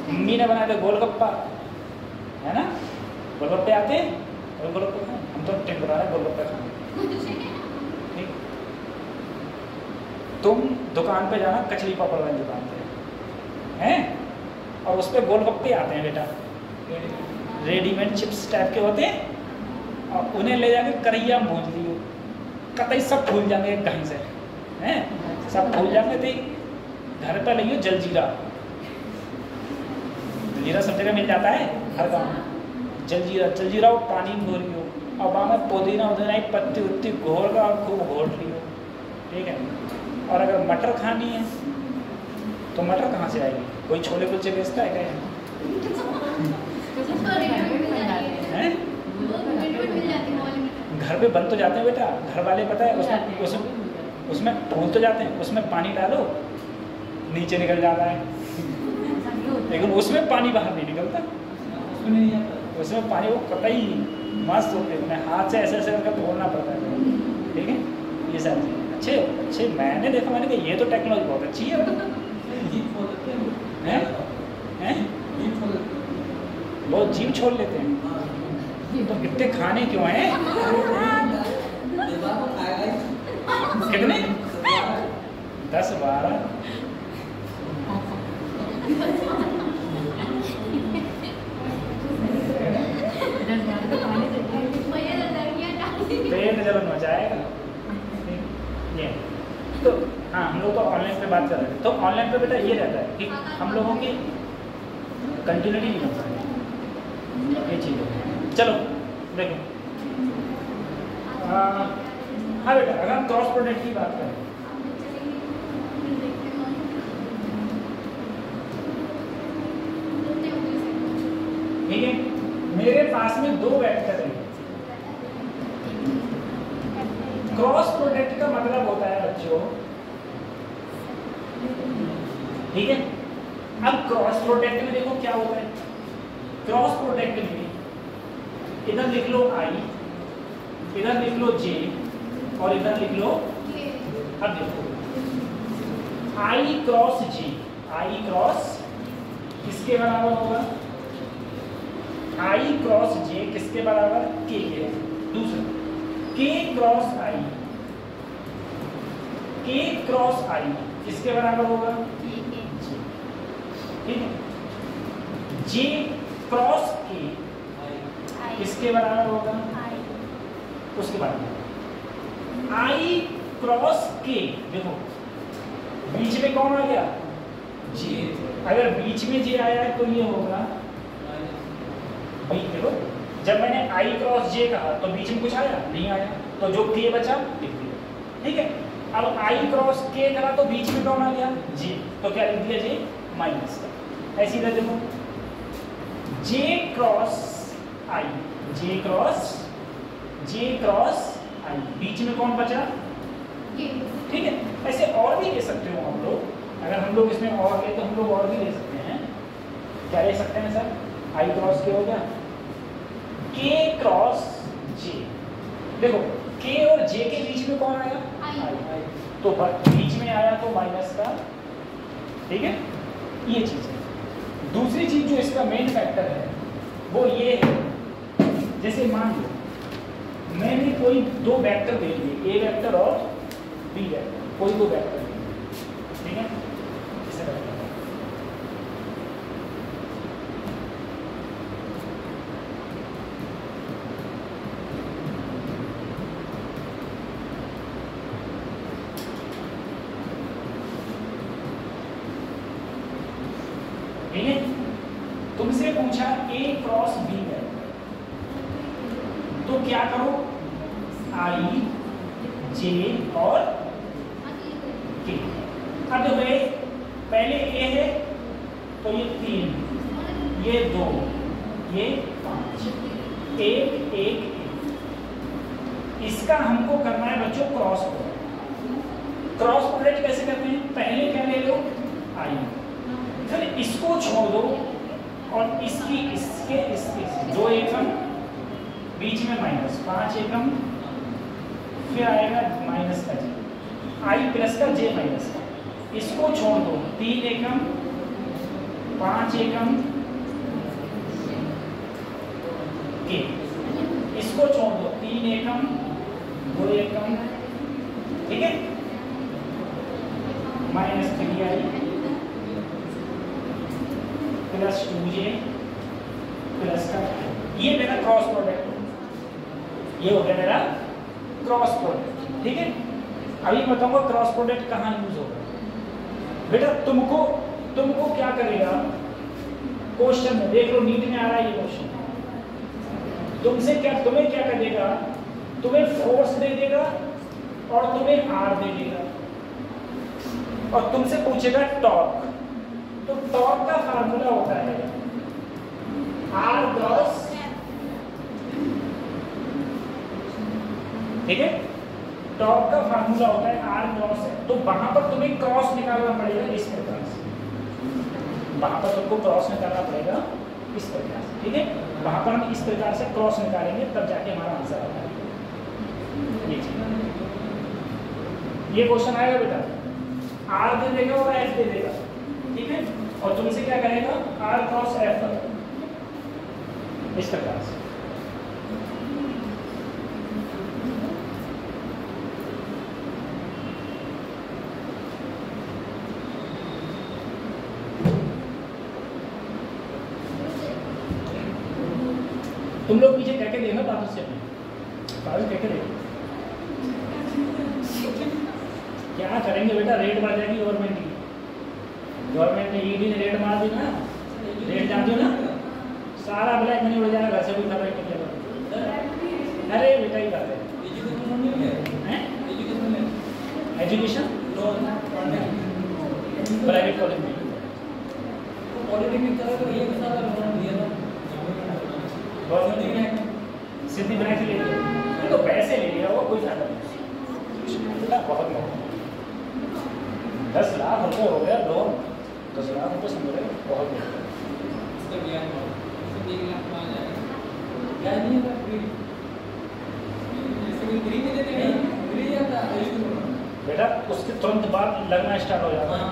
मम्मी ने बनाया था गोलगप्पा, है ना, गोलगप्पे आते हैं, और गोलगप्पे खाएं, हम तो टेम्परा है गोलगप्पे खाएं, ठीक। तुम दुकान पे जाना, कचड़ी पापड़ वाली दुकान पे हैं, और उस पर गोलगप्पे आते हैं बेटा, रेडीमेड चिप्स टाइप के होते हैं, और उन्हें ले जाके करैया में भून लियो, कतई सब फूल जाएंगे कहीं से, हैं, सब फूल जाएंगे, तो घर पर लियो जलजीरा, जलजीरा सब जगह मिल जाता है हर गाँव में, जलजीरा और पानी में घोल लियो, और वहाँ में पुदीना पत्ती उत्ती घोल का और खूब घोल लियो, ठीक है। और अगर मटर खानी है तो मटर कहाँ से आएगी, कोई छोले कुलचे बेचता है क्या, हैं? घर पे बन तो जाते हैं बेटा, घर वाले पता है उसमें फूल तो जाते हैं, उसमें पानी डालो नीचे निकल जाता है, लेकिन उसमें पानी बाहर नहीं निकलता, उसमें पानी वो कतई मस्त होते हैं, उन्हें हाथ से ऐसे ऐसे करके तोड़ना पड़ता है, ठीक है। ये सारी चीज़ अच्छे मैंने देखा, मैंने कहा ये तो टेक्नोलॉजी बहुत अच्छी है, बहुत जीव छोड़ लेते हैं, तो इतने खाने क्यों हैं, कितने 10-12 पेट जलन हो जाएगा, ये तो हाँ, हम लोग तो ऑनलाइन पे बात कर रहे हैं, तो ऑनलाइन पे बेटा ये रहता है कि हम लोगों की कंटिन्यूटी नहीं बन सकती, ये चीज़ है। चलो देखो, हाँ बेटा, अगर हम क्रॉस प्रोडक्ट की बात करें, ठीक है, मेरे पास में 2 वेक्टर हैं, क्रॉस प्रोडक्ट का मतलब होता है बच्चों, ठीक है। अब क्रॉस प्रोडक्ट में देखो क्या होता है, क्रॉस प्रोडक्ट में इधर लिख लो i, इधर लिख लो j, और इधर लिख लो, अब देखो i cross j, i cross किसके बराबर होगा, i क्रॉस j किसके बराबर, k के। दूसरा k cross i, k cross i किसके बराबर होगा, ठीक है। j क्रॉस k किसके बराबर होगा, उसके बाद i क्रॉस k, देखो बीच में कौन आ गया, j, अगर बीच में j आया है तो ये होगा, देखो जब मैंने i क्रॉस j कहा तो बीच में कुछ आया नहीं आया, तो जो k बचा लिख दिया, ठीक है। अब i क्रॉस k करा तो बीच में कौन आ गया, j, तो क्या लिख दिया j माइनस का, ऐसी इधर देखो जे क्रॉस आई, जे क्रॉस आई, बीच में कौन बचा? ठीक है। ऐसे और भी ले सकते हो हम लोग, अगर हम लोग इसमें और ले तो हम लोग और भी ले सकते हैं। क्या ले सकते हैं सर? आई क्रॉस के हो गया, के क्रॉस जे। देखो के और जे के बीच में कौन आया? आई। तो बीच में आया तो माइनस का, ठीक है, ये चीज है। दूसरी चीज जो इसका मेन फैक्टर है वो ये है, जैसे मान लो मैंने कोई दो वेक्टर दे दिए, ए वेक्टर और बी वेक्टर, कोई दो वेक्टर दे दिए, ठीक है, इसे करते हैं। ठीक है, तुमसे पूछा ए क्रॉस बी वेक्टर, तो क्या करो? आई जे और के। अब देखो ये पहले ए है तो ये 3, ये 2, ये 5, 1 1 1। इसका हमको करना है बच्चों क्रॉस प्रोडक्ट। क्रॉस प्रोडक्ट कैसे करते हैं? पहले क्या ले लो? आई, फिर इसको छोड़ दो और इसकी इसके दो एकम, बीच में माइनस, 5 एकम, फिर आएगा माइनस का जे, आई प्लस का जे माइनस का, इसको छोड़ दो, 3 एकम, 5 एकम के, इसको छोड़ दो, 3 एकम, 2 एकम, ठीक है, माइनस 3 आई प्लस 2j प्लस का, ये मेरा क्रॉस प्रोडक्ट, ये हो गया मेरा क्रॉस प्रोडक्ट। ठीक है, अभी बताऊंगा क्रॉस प्रोडक्ट कहाँ यूज होगा। बेटा तुमको क्या करेगा, क्वेश्चन में देख लो, नीट में आ रहा है ये क्वेश्चन, तुम्हें क्या करेगा, तुम्हें फोर्स दे देगा और तुम्हें आर दे देगा और तुमसे पूछेगा टॉर्क। तो टॉर्क का फार्मूला होता है आर क्रॉस, ठीक है, टॉर्क का फार्मूला होता है आर क्रॉस है। तो वहां पर तुम्हें क्रॉस निकालना पड़ेगा इस प्रकार से, वहां पर तुमको क्रॉस निकालना पड़ेगा इस प्रकार से, ठीक है, वहां पर हम इस प्रकार से क्रॉस निकालेंगे तब जाके हमारा आंसर आता है। ये क्वेश्चन आएगा बेटा, आर दे देगा और एफ दे देगा, ठीक है, और तुमसे क्या करेगा आर क्रॉस एफ इस प्रकार से। तुम लोग पीछे कह के देखो बातों से अपने कह के देखो क्या करेंगे बेटा, रेट बढ़ जाएगी गवर्नमेंट की। गवर्नमेंट ने ईडी ने रेट मार दी ना, रेट जानते हो ना, सारा ब्लैक मनी उड़ जाएगा, घर से भी खबर नहीं चलेगा। अरे बेटा ही बात है, एजुकेशन प्राइवेट कॉलेज में पॉलिटेक्निक तरह तो एक साल का लोन दिया था सिद्धि विनायक ले लिया, तो पैसे ले लिया वो कोई फायदा नहीं, बहुत महंगा, 10 लाख रुपये हो गया लोन, 10 लाख रुपये समझ रहे, बहुत महंगा। बेटा उसके तुरंत बाद लगना स्टार्ट हो जाता है,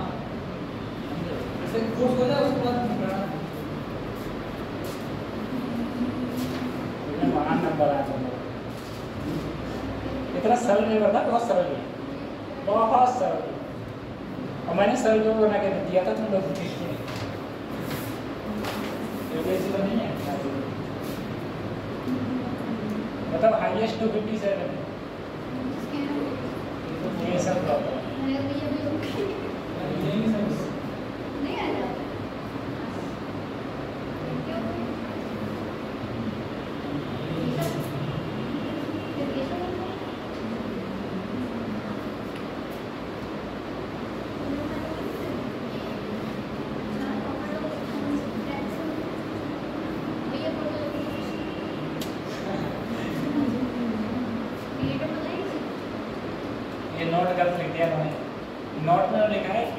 महान नंबर आया, इतना सरल नहीं बता, बहुत सरल है, बहुत सरल। और मैंने सरल जो बना के दिया था तुम लोग तो नहीं है, मतलब हाईएस्ट 257 ये सब प्रॉब्लम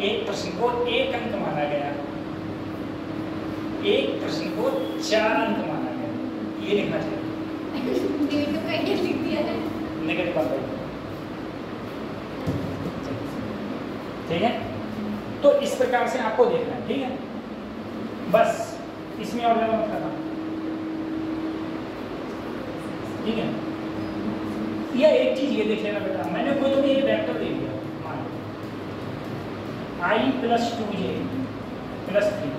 एक प्रश्न को 1 अंक माना गया, एक प्रश्न को 4 अंक माना गया, ये लिखना चाहिए। नेगेटिव बात है, ठीक है। तो इस प्रकार से आपको देखना है, ठीक है। बस इसमें और ज्यादा मत करना, ठीक है। या एक चीज ये देख लेना बेटा, मैंने कोई तुम्हें ये वेक्टर दे दिया, मान लो I + 2j + 3,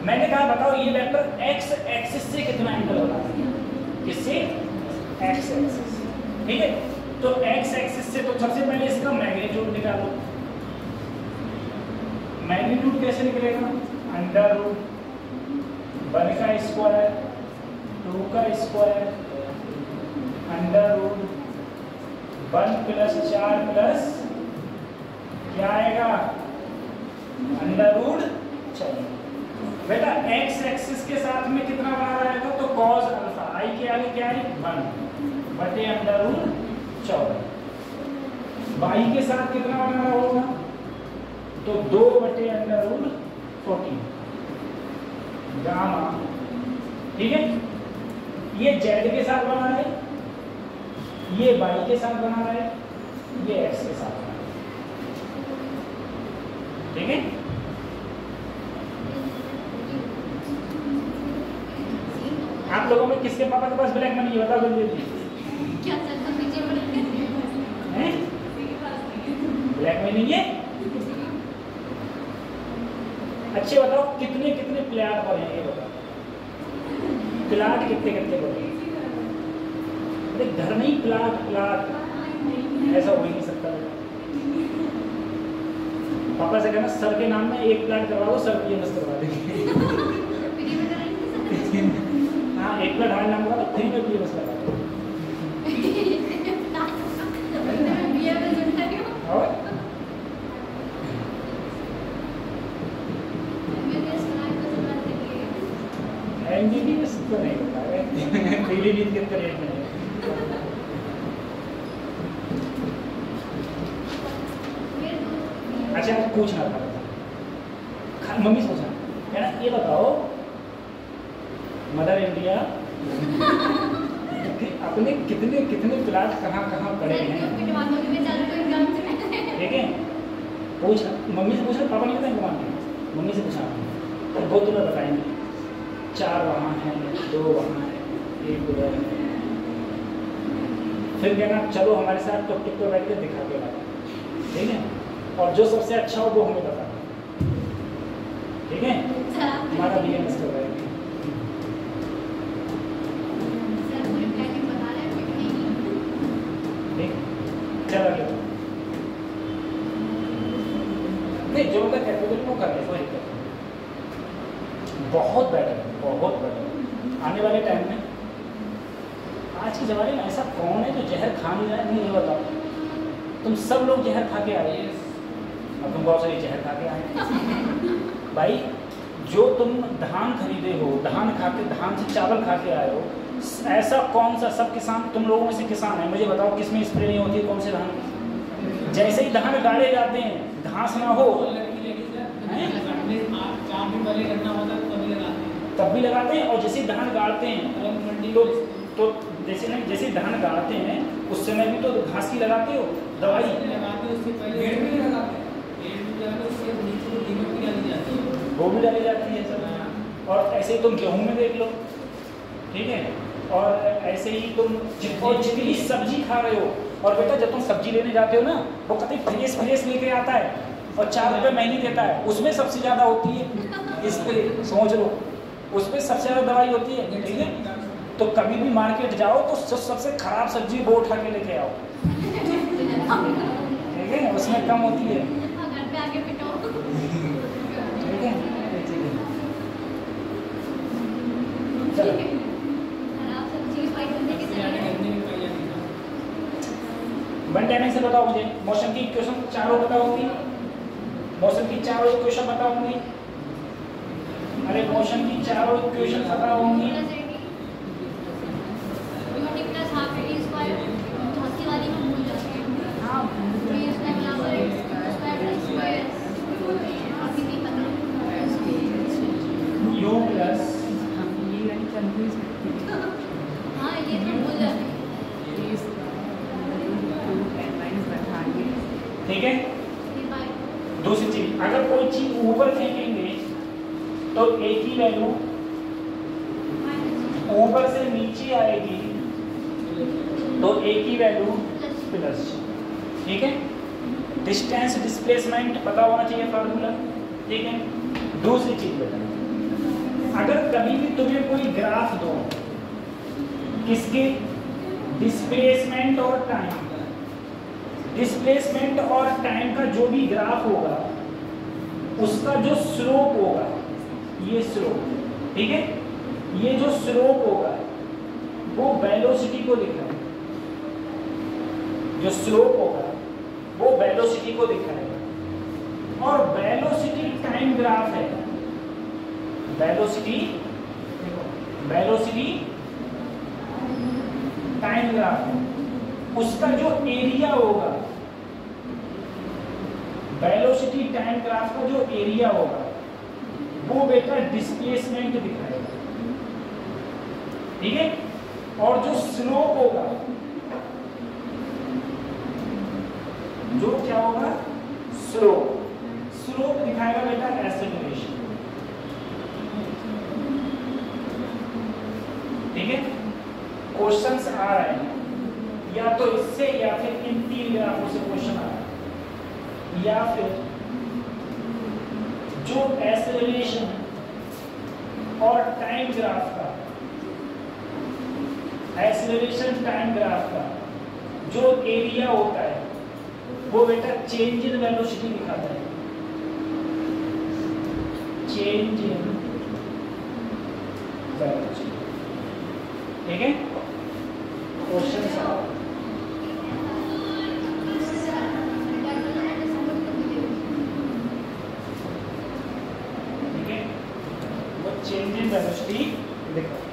मैंने कहा बताओ ये वेक्टर x एक्सिस से कितना एंगल होगा, किससे, x एक्सिस, ठीक है। तो x एक्सिस से तो सबसे पहले इसका मैग्नीट्यूड निकालो। मैग्नीट्यूड कैसे निकलेगा, √1 का स्क्वायर 2 का स्क्वायर √1 + 4 प्लस क्या आएगा, √ चलिए बेटा x एक्सिस के साथ में कितना बना रहेगा, तो cos अल्फा, i के आगे क्या है 1 बटे √14, y के साथ कितना बना रहा होगा, तो 2 बटे √14 गामा, ठीक है। ये z के साथ बना रहा है, ये y के साथ बना रहा है, ये x के साथ बना रहा है, ठीक है। आप लोगों में किसके पापा के पास ब्लैक मनी है, बताओ जल्दी जल्दी। ब्लैक मनी नहीं है, अच्छे बताओ कितने कितने प्लाट पड़े हैं, ये बताओ प्लाट कितने कितने पड़े, घर नहीं प्लाट, ऐसा हो ही नहीं सकता बेटा। पापा से कहना सर के नाम में 1 प्लाट करवा दो, सर PMS करवा देंगे। हाँ 1 प्लाट हमारे नाम होगा तो फ्री में PMS करवा दो। MBBS तो नहीं होता है, पहली नींद के अंदर रेट में है। अच्छा पूछना था मम्मी से पूछना है ना, ये बताओ मदर इंडिया अपने कितने कितने प्लाट कहाँ कहाँ पड़े हैं, ठीक है। पूछना मम्मी से पूछना, पापा नहीं बताएंगे, मम्मी से पूछना, तो वो तुम्हें बताएंगे 4 वहाँ हैं, 2 वहाँ हैं, 1 उधर है। फिर कहना चलो हमारे साथ टुक टुक बैठ के दिखा के लाओ, ठीक है। और जो सबसे अच्छा हो वो हमें बता, ठीक है। हमारा BMS कर रहे हैं, ठीक। चलो नहीं जो मतलब कैपिटल को कर ले, कोई दिक्कत नहीं, बहुत बेटर है, बहुत बेटर। आने वाले टाइम में आज के ज़माने में ऐसा कौन है जो जहर खा नहीं रहा है, नहीं बताओ। तुम सब लोग जहर खा के आए, और तुम बहुत सारी जहर खा के आए भाई। जो तुम धान खरीदे हो, धान से चावल खा के आए हो, ऐसा कौन सा, सब किसान, तुम लोगों में से किसान है, मुझे बताओ किसमें स्प्रे नहीं होती है, कौन से धान। जैसे ही धान गाड़े जाते हैं, घास ना हो तब भी लगाते हैं, और जैसे धान गाड़ते हैं तो जैसे नहीं, जैसे धान गाड़ते हैं उस समय भी तो घास की लगाते हो दवाई, वो भी डाली जाती है सब। और ऐसे ही तुम गेहूँ में देख लो, ठीक है। और ऐसे ही तुम जितनी सब्जी खा रहे हो, और बेटा जब तुम सब्जी लेने जाते हो ना, वो कभी फ्रेश लेके आता है और 4 रुपये महंगी देता है, उसमें सबसे ज़्यादा होती है स्प्रे, समझ लो, उसमें सबसे ज़्यादा दवाई होती है, ठीक है। तो कभी भी मार्केट जाओ तो सबसे खराब सब्जी वो उठा के लेके आओ, ठीक है, उसमें कम होती है, ठीक है। चलो वन डायमेंशन बताओ मुझे, मोशन की इक्वेशन चारों बताऊंगी, मोशन की चारों इक्वेशन बताऊंगी, अरे मोशन की चारों इक्वेशन बताऊंगी। तो ए की वैल्यू ऊपर से नीचे आएगी तो ए की वैल्यू प्लस, ठीक है। डिस्टेंस डिस्प्लेसमेंट पता होना चाहिए फार्मूला, ठीक है। दूसरी चीज बेटा, अगर कभी भी तुम्हें कोई ग्राफ दो किसके, डिस्प्लेसमेंट और टाइम, डिस्प्लेसमेंट और टाइम का जो भी ग्राफ होगा उसका जो स्लोप होगा, ये स्लोप, ठीक है, ये जो स्लोप होगा वो वेलोसिटी को दिखाएगा, जो स्लोप होगा वो वेलोसिटी को दिखाएगा। और वेलोसिटी टाइम ग्राफ है, वेलोसिटी टाइम ग्राफ है, उसका जो एरिया होगा, वेलोसिटी टाइम ग्राफ का जो एरिया होगा वो बेटा डिस्प्लेसमेंट दिखाएगा, ठीक है। और जो स्लोप होगा, जो क्या होगा, स्लोप दिखाएगा बेटा एक्सेलरेशन, ठीक है। क्वेश्चंस आ रहे हैं या तो इससे या फिर इन तीन ग्राफों से क्वेश्चन आ रहा है, या फिर जो एक्सेलरेशन और टाइम ग्राफ का, एक्सेलरेशन टाइम ग्राफ का जो एरिया होता है वो बेटा चेंज इन वेलोसिटी दिखाता है, चेंज इन वेलोसिटी, ठीक है। क्वेश्चन ठीक है, वो चेंज इन वेलोसिटी दिखाता है।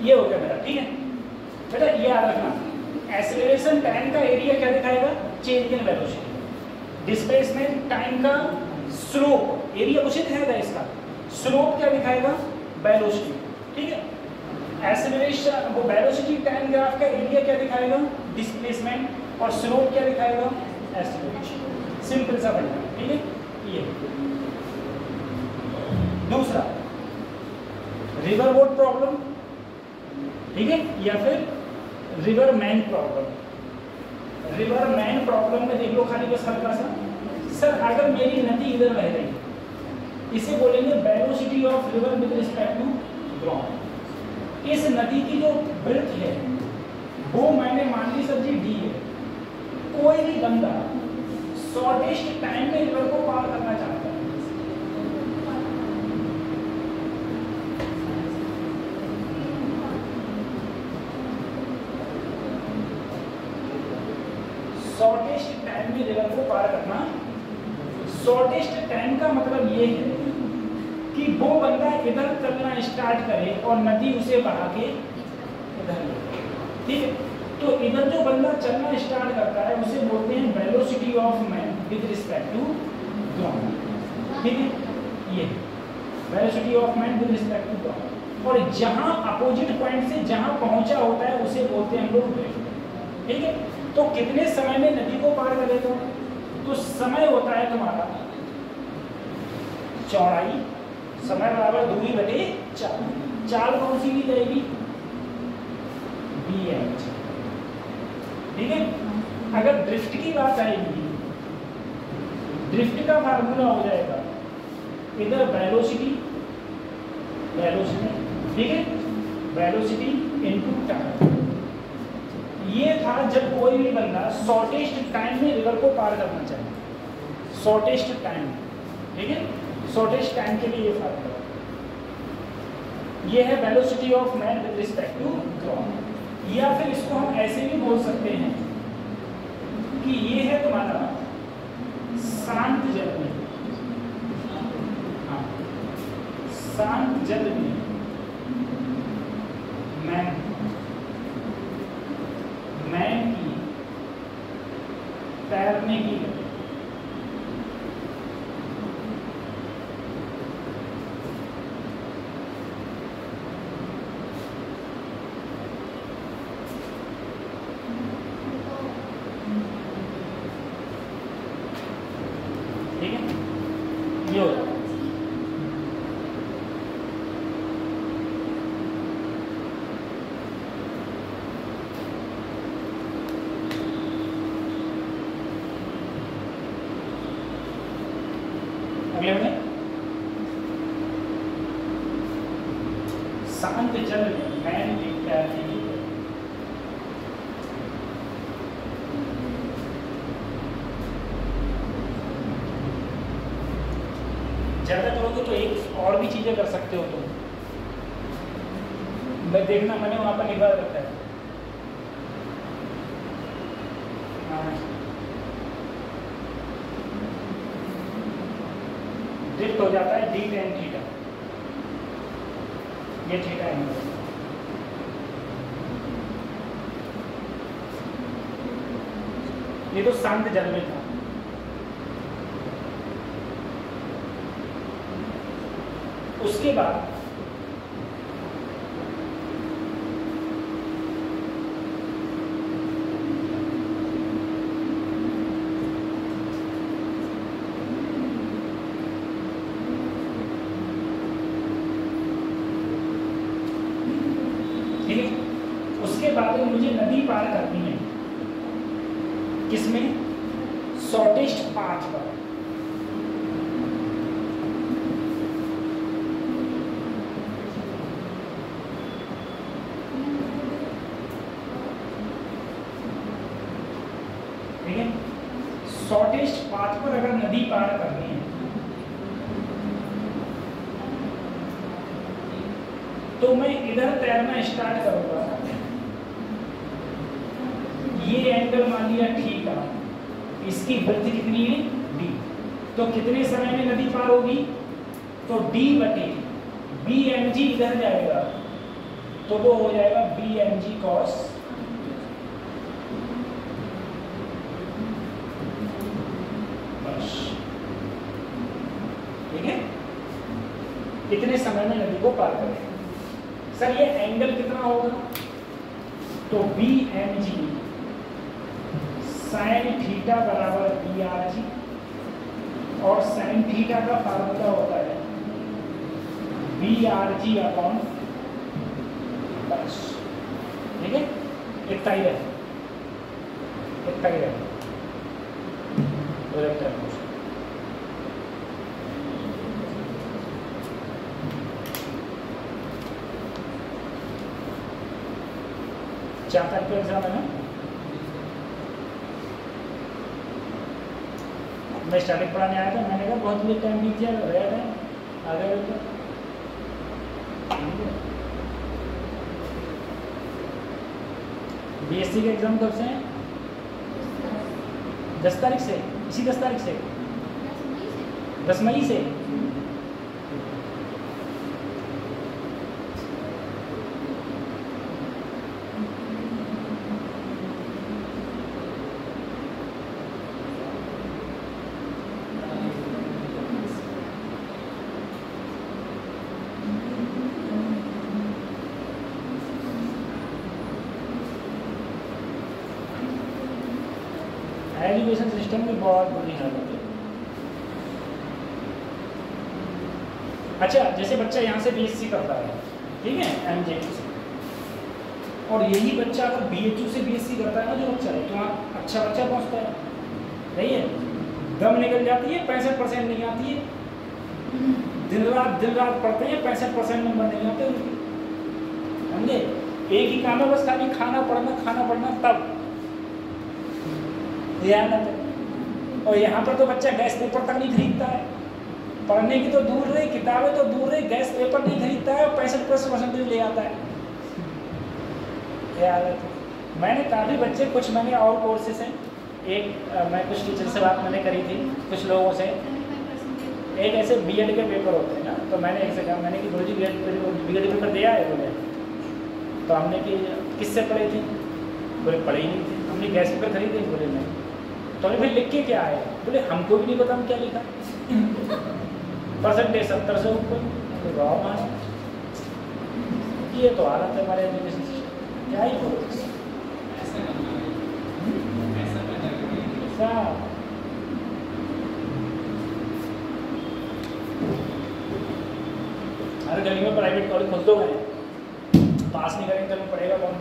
ये हो गया मेरा, ठीक है बेटा। ये याद रखना, एक्सेलरेशन टाइम का एरिया क्या दिखाएगा, change in velocity, displacement time का स्लोप, एरिया कुछ दिखाएगा इसका, स्लोप क्या दिखाएगा, वेलोसिटी, ठीक है। एक्सेलरेशन वो वेलोसिटी टाइम ग्राफ का एरिया क्या दिखाएगा, डिस्प्लेसमेंट, और स्लोप क्या दिखाएगा, एक्सेलरेशन। सिंपल सा बनना, ठीक है। ये दूसरा रिवर बोट प्रॉब्लम, ठीक है, या फिर river man problem. River man problem में देख लो खाली बस हल्का सा, सर अगर मेरी नदी इधर बह रही है, इसे बोलेंगे velocity of river with respect to ground. इस नदी की जो ब्रेथ है वो मैंने मान ली सर जी डी है। कोई भी बंदा शॉर्टेस्ट टाइम में रिवर को पार करना चाहता है, शॉर्टेस्ट टाइम में रिवर को पार करना, शॉर्टेस्ट टाइम का मतलब ये है कि वो बंदा इधर चलना स्टार्ट करे और नदी उसे बहा के इधर ले, ठीक है। तो इधर जो बंदा चलना स्टार्ट करता है उसे बोलते हैं velocity of man with respect to ground, ठीक है। ये velocity of man with respect to ground, और जहां अपोजिट पॉइंट से जहां पहुंचा होता है उसे बोलते हैं हम लोग ड्रिफ्ट, ठीक है। तो कितने समय में नदी को पार करेगा, तो समय होता है तुम्हारा चौड़ाई, समय बराबर दूरी बटे चाल। चाल कौन सी ली जाएगी, bh, ठीक है। अगर ड्रिफ्ट की बात आएगी, ड्रिफ्ट का फार्मूला हो जाएगा इधर वेलोसिटी, ठीक है, वेलोसिटी इनटू टाइम। ये था जब कोई भी बंदा शॉर्टेस्ट टाइम में रिवर को पार करना चाहिए, शॉर्टेस्ट टाइम, ठीक है। शॉर्टेस्ट टाइम के लिए ये फार्मूला, ये है velocity of man with respect to ground. या फिर इसको हम ऐसे भी बोल सकते हैं कि ये है तुम्हारा शांत जल में, हाँ, शांत जल में मैन की तैरने की गति, ठीक है। ये हो अगले में शांत जल में मैन की तैरने की गति। ज्यादा करोगे तो एक और भी चीजें कर सकते हो तुम, मैं देखना मैंने वहां पर लिखा रखा है, ड्रिफ्ट हो जाता है डी टेन थीटा, ये थीटा एंगल, ये तो शांत जल में था। उसके बाद ठीक है, उसके बाद मुझे नदी पार करनी है, किसमें, शॉर्टेस्ट पाथ पर। ठीक है, शॉर्टेस्ट पाथ पर अगर नदी पार करनी है तो मैं इधर तैरना स्टार्ट करूंगा, ये एंगल मान लिया थीटा, इसकी वृद्धि कितनी है डी, तो कितने समय में नदी पार होगी, तो डी बटे बी एम जी इधर जाएगा, तो वो हो जाएगा बी एम जी कॉस बस। ठीक है, कितने समय में नदी को पार करें। सर ये एंगल कितना होगा, तो B M G sine theta बराबर बी आर जी, और साइन थीटा का फार्मूला होता है बी आर जी अपॉन बस। ठीक है, इतना ही है, इतना ही है। क्या तारीख को एग्जाम है ना? मैं स्टार्टिंग पढ़ाने आया था, मैंने कहा बहुत लेट टाइम बीत गया, रह रहे आ गए तो बीएससी का एग्जाम कब से है? 10 तारीख से, इसी 10 तारीख से, 10 मई से। एजुकेशन सिस्टम में बहुत बुरी हालत है। अच्छा, जैसे बच्चा यहाँ से बीएससी करता है, ठीक है, एमजेयू से, और यही बच्चा अगर बीएचयू से बीएससी करता है ना, जो बच्चा है, तो वहाँ अच्छा बच्चा पहुँचता है, सही है, दम निकल जाती है, 65% नहीं आती है, दिन रात पढ़ते हैं, 65% नंबर नहीं आते उनके, समझे। एक ही काम है बस, खाली खाना पढ़ना, तब ध्यान है। और यहाँ पर तो बच्चा गैस पेपर तक नहीं खरीदता है, पढ़ने की तो दूर रही, किताबें तो दूर रही, गैस पेपर नहीं खरीदता है, और 65% ले आता है। यार मैंने काफ़ी बच्चे, कुछ मैंने और कोर्सेस हैं, मैं कुछ टीचर से बात मैंने करी थी, कुछ लोगों से, एक ऐसे बीएड के पेपर होते हैं ना, तो मैंने एक से कहा, मैंने कि गुरुजी बीएड पेपर दिया है बोले, तो हमने कि किससे पढ़ी थी, बोले पढ़ी नहीं थी, हमने गैस पेपर खरीदे, बोले नहीं, तो फिर लिख के क्या आया, बोले हमको भी नहीं पता हम क्या लिखा, परसेंटेज 70 से ऊपर, तो मान ये तो हालत है हमारे एजुकेशन सिस्टम, क्या ही बोलो। अरे गली में प्राइवेट कॉलेज खोल दो, पास नहीं करेंगे तो पढ़ेगा कौन?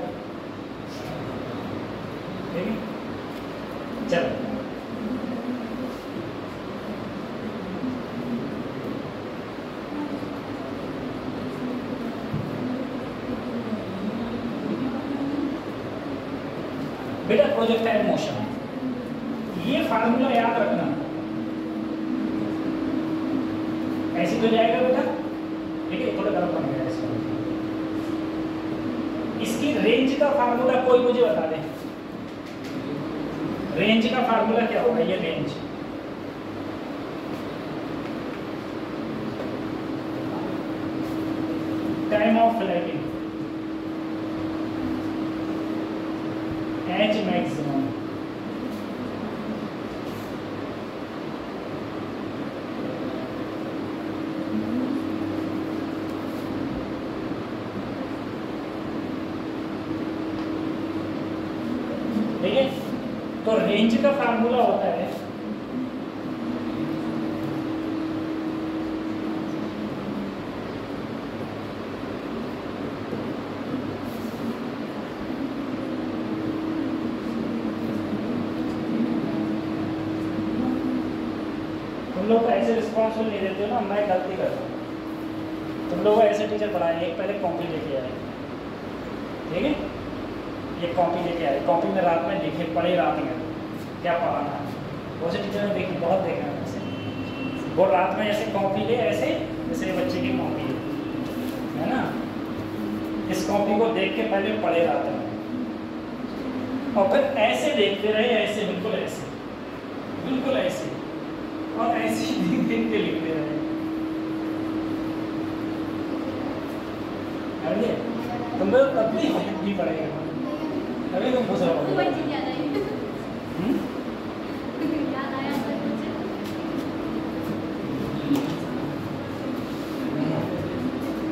ठीक है, चलो बेटा, प्रोजेक्टाइल मोशन, ये फार्मूला याद रखना, ऐसे तो जाएगा बेटा, ठीक है, थोड़ा गलत बन गया इसका। इसकी रेंज का फार्मूला कोई मुझे बता दे, रेंज का फार्मूला क्या होगा? ये range time of flighting H maximum, ठीक है। तो रेंज का फार्मूला होता है तुम लोग ऐसे रिस्पॉन्सिबल नहीं देते हो ना, मैं गलती करता हूँ। तुम लोग ऐसे टीचर पढ़ाए, एक पहले कॉपी लेके आए, ठीक है, ये कॉपी लेके आए, कॉपी में रात में देखे, पढ़े रात में क्या पढ़ाना है, वैसे टीचर ने देखी, बहुत देखा है वैसे, वो रात में ऐसे कॉपी ले, ऐसे जैसे बच्चे की कॉपी है ना, इस कॉपी को देख के पहले पढ़े रात में, और फिर ऐसे देखते रहे, ऐसे बिल्कुल ऐसे, और ऐसे ही देख के लिखते रहे, तुमको तब भी नहीं पड़ेगा, तभी तुम खुश रहोगे। वही चीज़ याद आई। याद आया तो कुछ।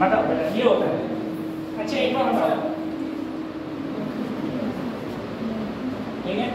बताओ बेटा, ये होता है। अच्छा एक बार बताओ, ठीक है?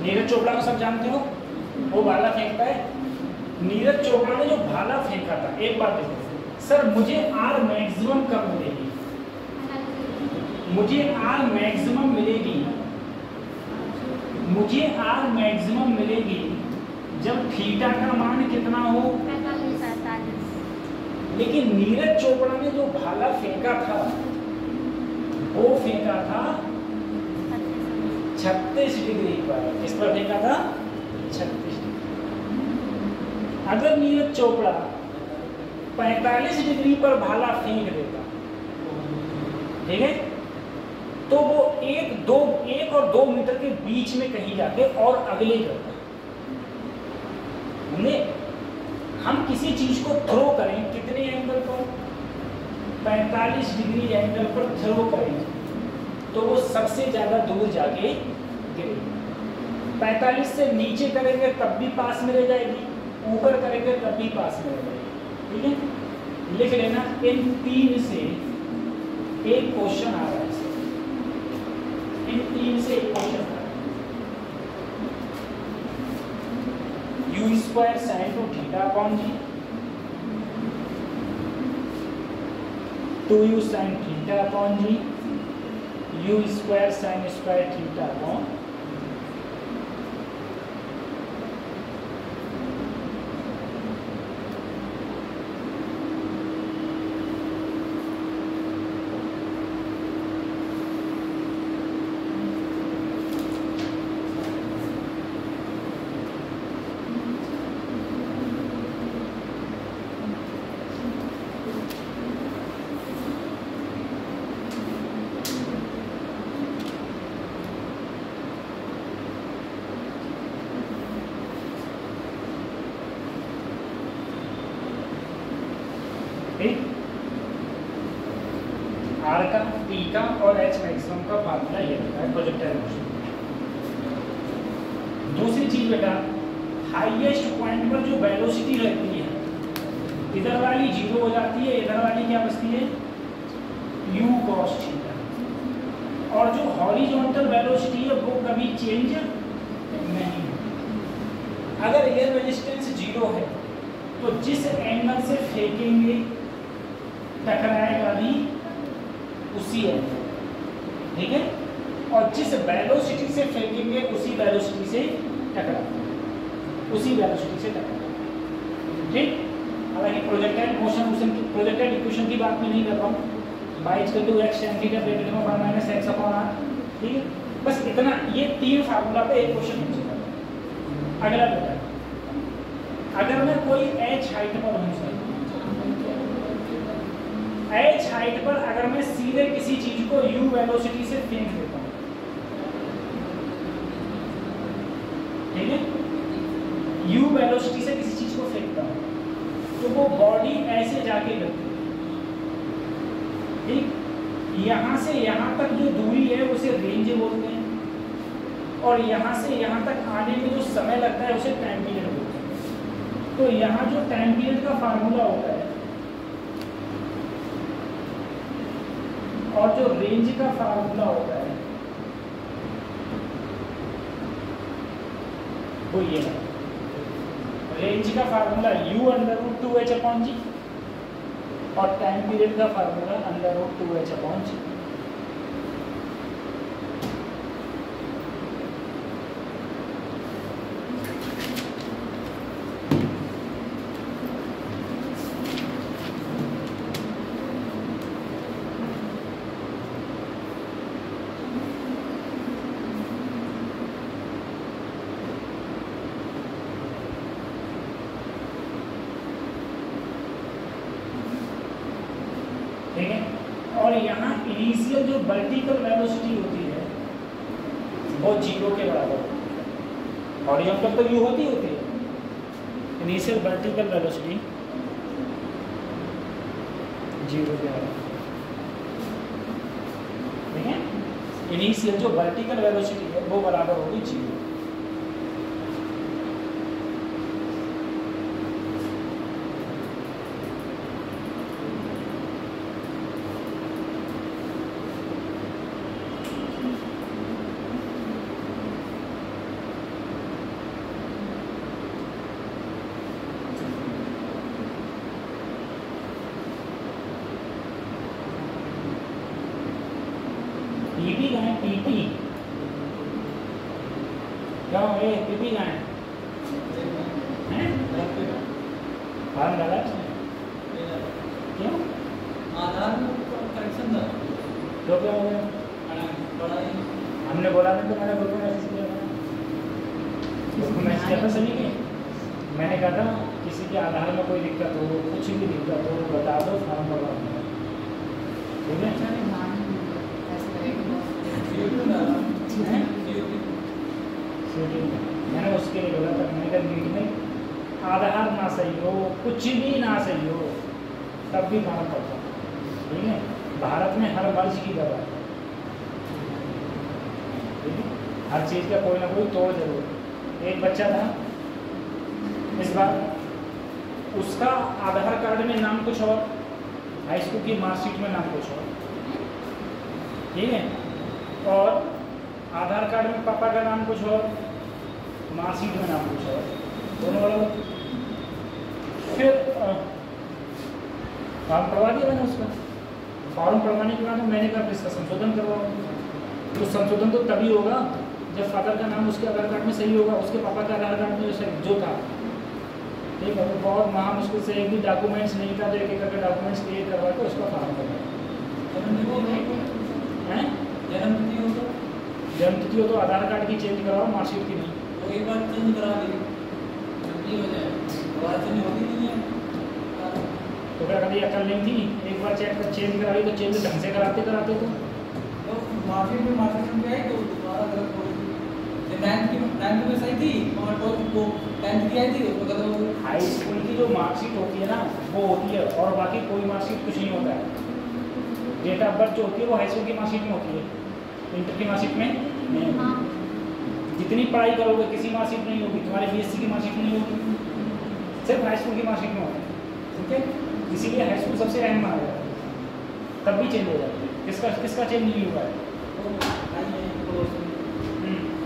नीरज चोपड़ा को सब जानते हो, वो भाला फेंकता है। नीरज चोपड़ा ने जो भाला फेंका था, एक बात देखो सर, मुझे आर मैक्सिमम कब मिलेगी? मुझे आर मैक्सिमम मिलेगी, मुझे आर मैक्सिमम मिलेगी जब थीटा का मान कितना हो? 45। लेकिन नीरज चोपड़ा ने जो भाला फेंका था, वो फेंका था 36 डिग्री पर। किस पर फेंका था? 36 डिग्री। अगर नीरज चोपड़ा 45 डिग्री पर भाला फेंक देता, ठीक है, तो वो 1 और 2 मीटर के बीच में कहीं जाके और अगले करता। हमने हम किसी चीज को थ्रो करें कितने एंगल पर? 45 डिग्री एंगल पर थ्रो करें तो वो सबसे ज्यादा दूर जाके गिरेगी। 45 से नीचे करेंगे तब भी पास में रह जाएगी, ऊपर करेंगे तब भी पास में रह जाएगी। ठीक है, लिख लेना। इन 3 से एक क्वेश्चन आ रहा है, इन 3 से एक क्वेश्चन आ रहा है। u square sine two theta upon G, 2u sine theta upon G, u square sine square theta upon R का, टी का और एच मैक्सिमम का फार्मूला ये होता है प्रोजेक्टाइल मोशन। दूसरी चीज बेटा, हाईएस्ट पॉइंट पर जो वेलोसिटी रहती है, इधर वाली 0 हो जाती है, इधर वाली क्या बचती है? u cos theta. और जो हॉरिजॉन्टल वेलोसिटी है वो कभी चेंज नहीं। अगर एयर रेजिस्टेंस 0 है तो जिस एंगल से फेंकेंगे टकराएगा भी उसी एंगल, ठीक है, और जिस वेलोसिटी से फेंकेंगे उसी वेलोसिटी से टकराएगा, उसी वेलोसिटी से टकराएगा। ठीक, हालांकि प्रोजेक्टाइल मोशन, प्रोजेक्टाइल इक्वेशन की बात मैं नहीं कर रहा हूँ। बाइज का 2x tan थीटा ब्रैकेट में 1 - x अपॉन r, ठीक है, बस इतना। ये 3 फार्मूला पे एक क्वेश्चन पूछ सकता है। अगला बेटा, अगर मैं कोई h हाइट पर हूँ सर, h हाइट पर अगर मैं सीधे किसी चीज को u वेलोसिटी से फेंक देता हूँ, ठीक है, u वेलोसिटी से किसी चीज को फेंकता हूँ तो वो बॉडी ऐसे जाके गिरती है। ठीक, यहाँ से यहाँ तक जो दूरी है उसे रेंज बोलते हैं। और यहाँ से यहाँ तक आने में जो समय लगता है उसे टाइम पीरियड बोलते हैं। तो यहाँ जो टाइम पीरियड का फार्मूला होता है और जो रेंज का फार्मूला होता है वो ये है। रेंज का फार्मूला u√2h/g और टाइम पीरियड का फार्मूला √2h/g। ठीक है, और यहाँ इनिशियल जो वर्टिकल वेलोसिटी होती है वो 0 के बराबर होती है। हॉरिजॉन्टल तो यू होती है। इनिशियल वर्टिकल वेलोसिटी 0 के बराबर। ठीक है, इनिशियल जो वर्टिकल वेलोसिटी है वो बराबर होगी 0। पीपी गाय पीपी क्या हो गए? पीपी गाय हैं? फार्म डाला क्यों? आधार में करेक्शन था तो क्या हो गया? हमने बोला नहीं तो मैंने ग्रुप में मैसेज किया था। ग्रुप में मैसेज किया था सभी के। मैंने कहा था किसी के आधार में कोई दिक्कत हो, कुछ भी दिक्कत हो बता दो, फॉर्म भरवा दूंगा। ठीक है, मैंने उसके लिए बोला था। मैंने कहा नीट में आधार ना सही हो, कुछ भी ना सही हो, तब भी माना पड़ता। ठीक है, भारत में हर मर्ज की दवा है। ठीक है, हर चीज़ का कोई ना कोई तोड़ जरूर। एक बच्चा था इस बार, उसका आधार कार्ड में नाम कुछ और, हाई स्कूल की मार्कशीट में नाम कुछ और। ठीक है, और आधार कार्ड में पापा का नाम कुछ और, मार्कशीट में नाम कुछ और, दोनों अलग। फिर फॉर्म पढ़वा दिया मैंने उसका। फॉर्म पढ़वाने के बाद मैंने कहा इसका संशोधन करवाओ। तो संशोधन तो तभी होगा जब फादर का नाम उसके आधार कार्ड में सही होगा, उसके पापा के आधार कार्ड में जो था। ठीक है, तो बहुत महा मुश्किल से एक भी डॉक्यूमेंट्स नहीं था, तो एक एक करके डॉक्यूमेंट्स क्रिएट करवा के उसका फॉर्म करवाया। जन्मतिथि हो तो आधार कार्ड की चेंज कराओ, मार्कशीट की नहीं। तो एक बार चेंज करा दी हो जाए, दोबारा चेंज होती नहीं है। तो क्या कभी अकल नहीं थी? एक बार चेंज कराई तो चेंज ढंग से कराते तो मार्कशीट में आई तो दोबारा गलत हो गई। 9th में सही थी और 10th की आई थी, उसमें गलत। हाई स्कूल की जो मार्कशीट होती है ना वो होती है, और बाकी कोई मार्कशीट कुछ नहीं होता है। डेट ऑफ बर्थ जो होती है वो हाई स्कूल की मार्कशीट में होती है, इंटर की मार्कशीट में नहीं। हाँ। जितनी पढ़ाई करोगे किसी मार्कशीट नहीं होगी, तुम्हारे बीएससी की मार्कशीट नहीं होगी, सिर्फ हाई स्कूल की मार्कशीट में होती है। ठीक है, इसीलिए हाई स्कूल सबसे अहम माना जाता है, तब भी चेंज हो जाती है। किसका चेंज नहीं हुआ है?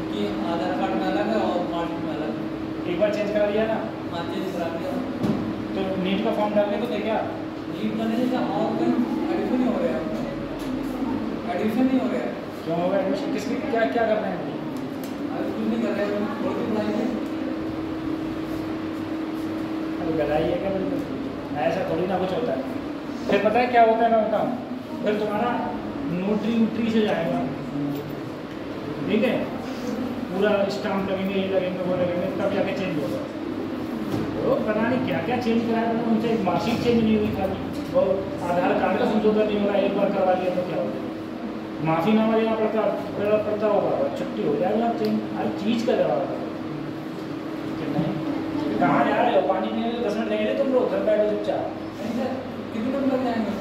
कि आधार कार्ड में अलग है और मार्कशीट में अलग है। एक बार चेंज करा दिया ना, हाँ चेंज करा दिया। तो नीट का फॉर्म डालने को थे क्या? नीट करने से और कहीं एडमिशन नहीं हो रहा है, एडमिशन नहीं हो रहा है। क्यों होगा एडमिशन? किसकी क्या क्या करना है? कुछ नहीं कर रहे हैं, थोड़ी सी पढ़ाई है। अरे गलाई है क्या? बिल्कुल ऐसा थोड़ी ना कुछ होता है। फिर पता है क्या होता है, मैं बताऊँ। फिर तुम्हारा नोटरी से जाएगा, ठीक है, पूरा स्टाम्प लगेंगे, ये लगेंगे, वो लगेंगे, तब जाके चेंज होगा। तो पता नहीं क्या क्या चेंज कराया था उनसे। मार्कशीट चेंज नहीं हुई खाली, वो आधार कार्ड का संशोधन नहीं हो रहा। एक बार करवा दिया तो क्या होगा? माफ़ीनामा देना पड़ता होगा और छुट्टी हो जाएगा चेंज। हर चीज़ का जवाब है। कहाँ जा रहे हो? पानी पीने में 10 मिनट लगेंगे तुम लोग, घर बैठो चुपचाप। कितने लोग लग जाएंगे?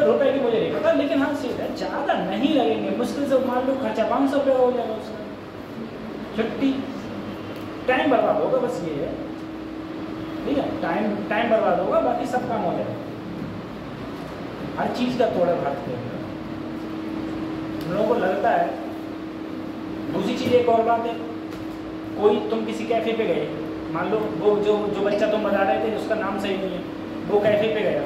रुपए की मुझे नहीं पता, लेकिन हाँ सीधा ज़्यादा नहीं लगेंगे। मुश्किल से मान लो खर्चा 500 रुपये हो जाएगा उसका। छुट्टी, टाइम बर्बाद होगा, बस ये है, ठीक है, टाइम बर्बाद होगा, बाकी सब काम हो जाएगा। हर चीज़ का तोड़ा भाग के हम लोगों को लगता है। दूसरी चीज़ एक और बात है, कोई तुम किसी कैफ़े पे गए, मान लो वो जो बच्चा तुम बता रहे थे उसका नाम सही नहीं है, वो कैफ़े पे गया,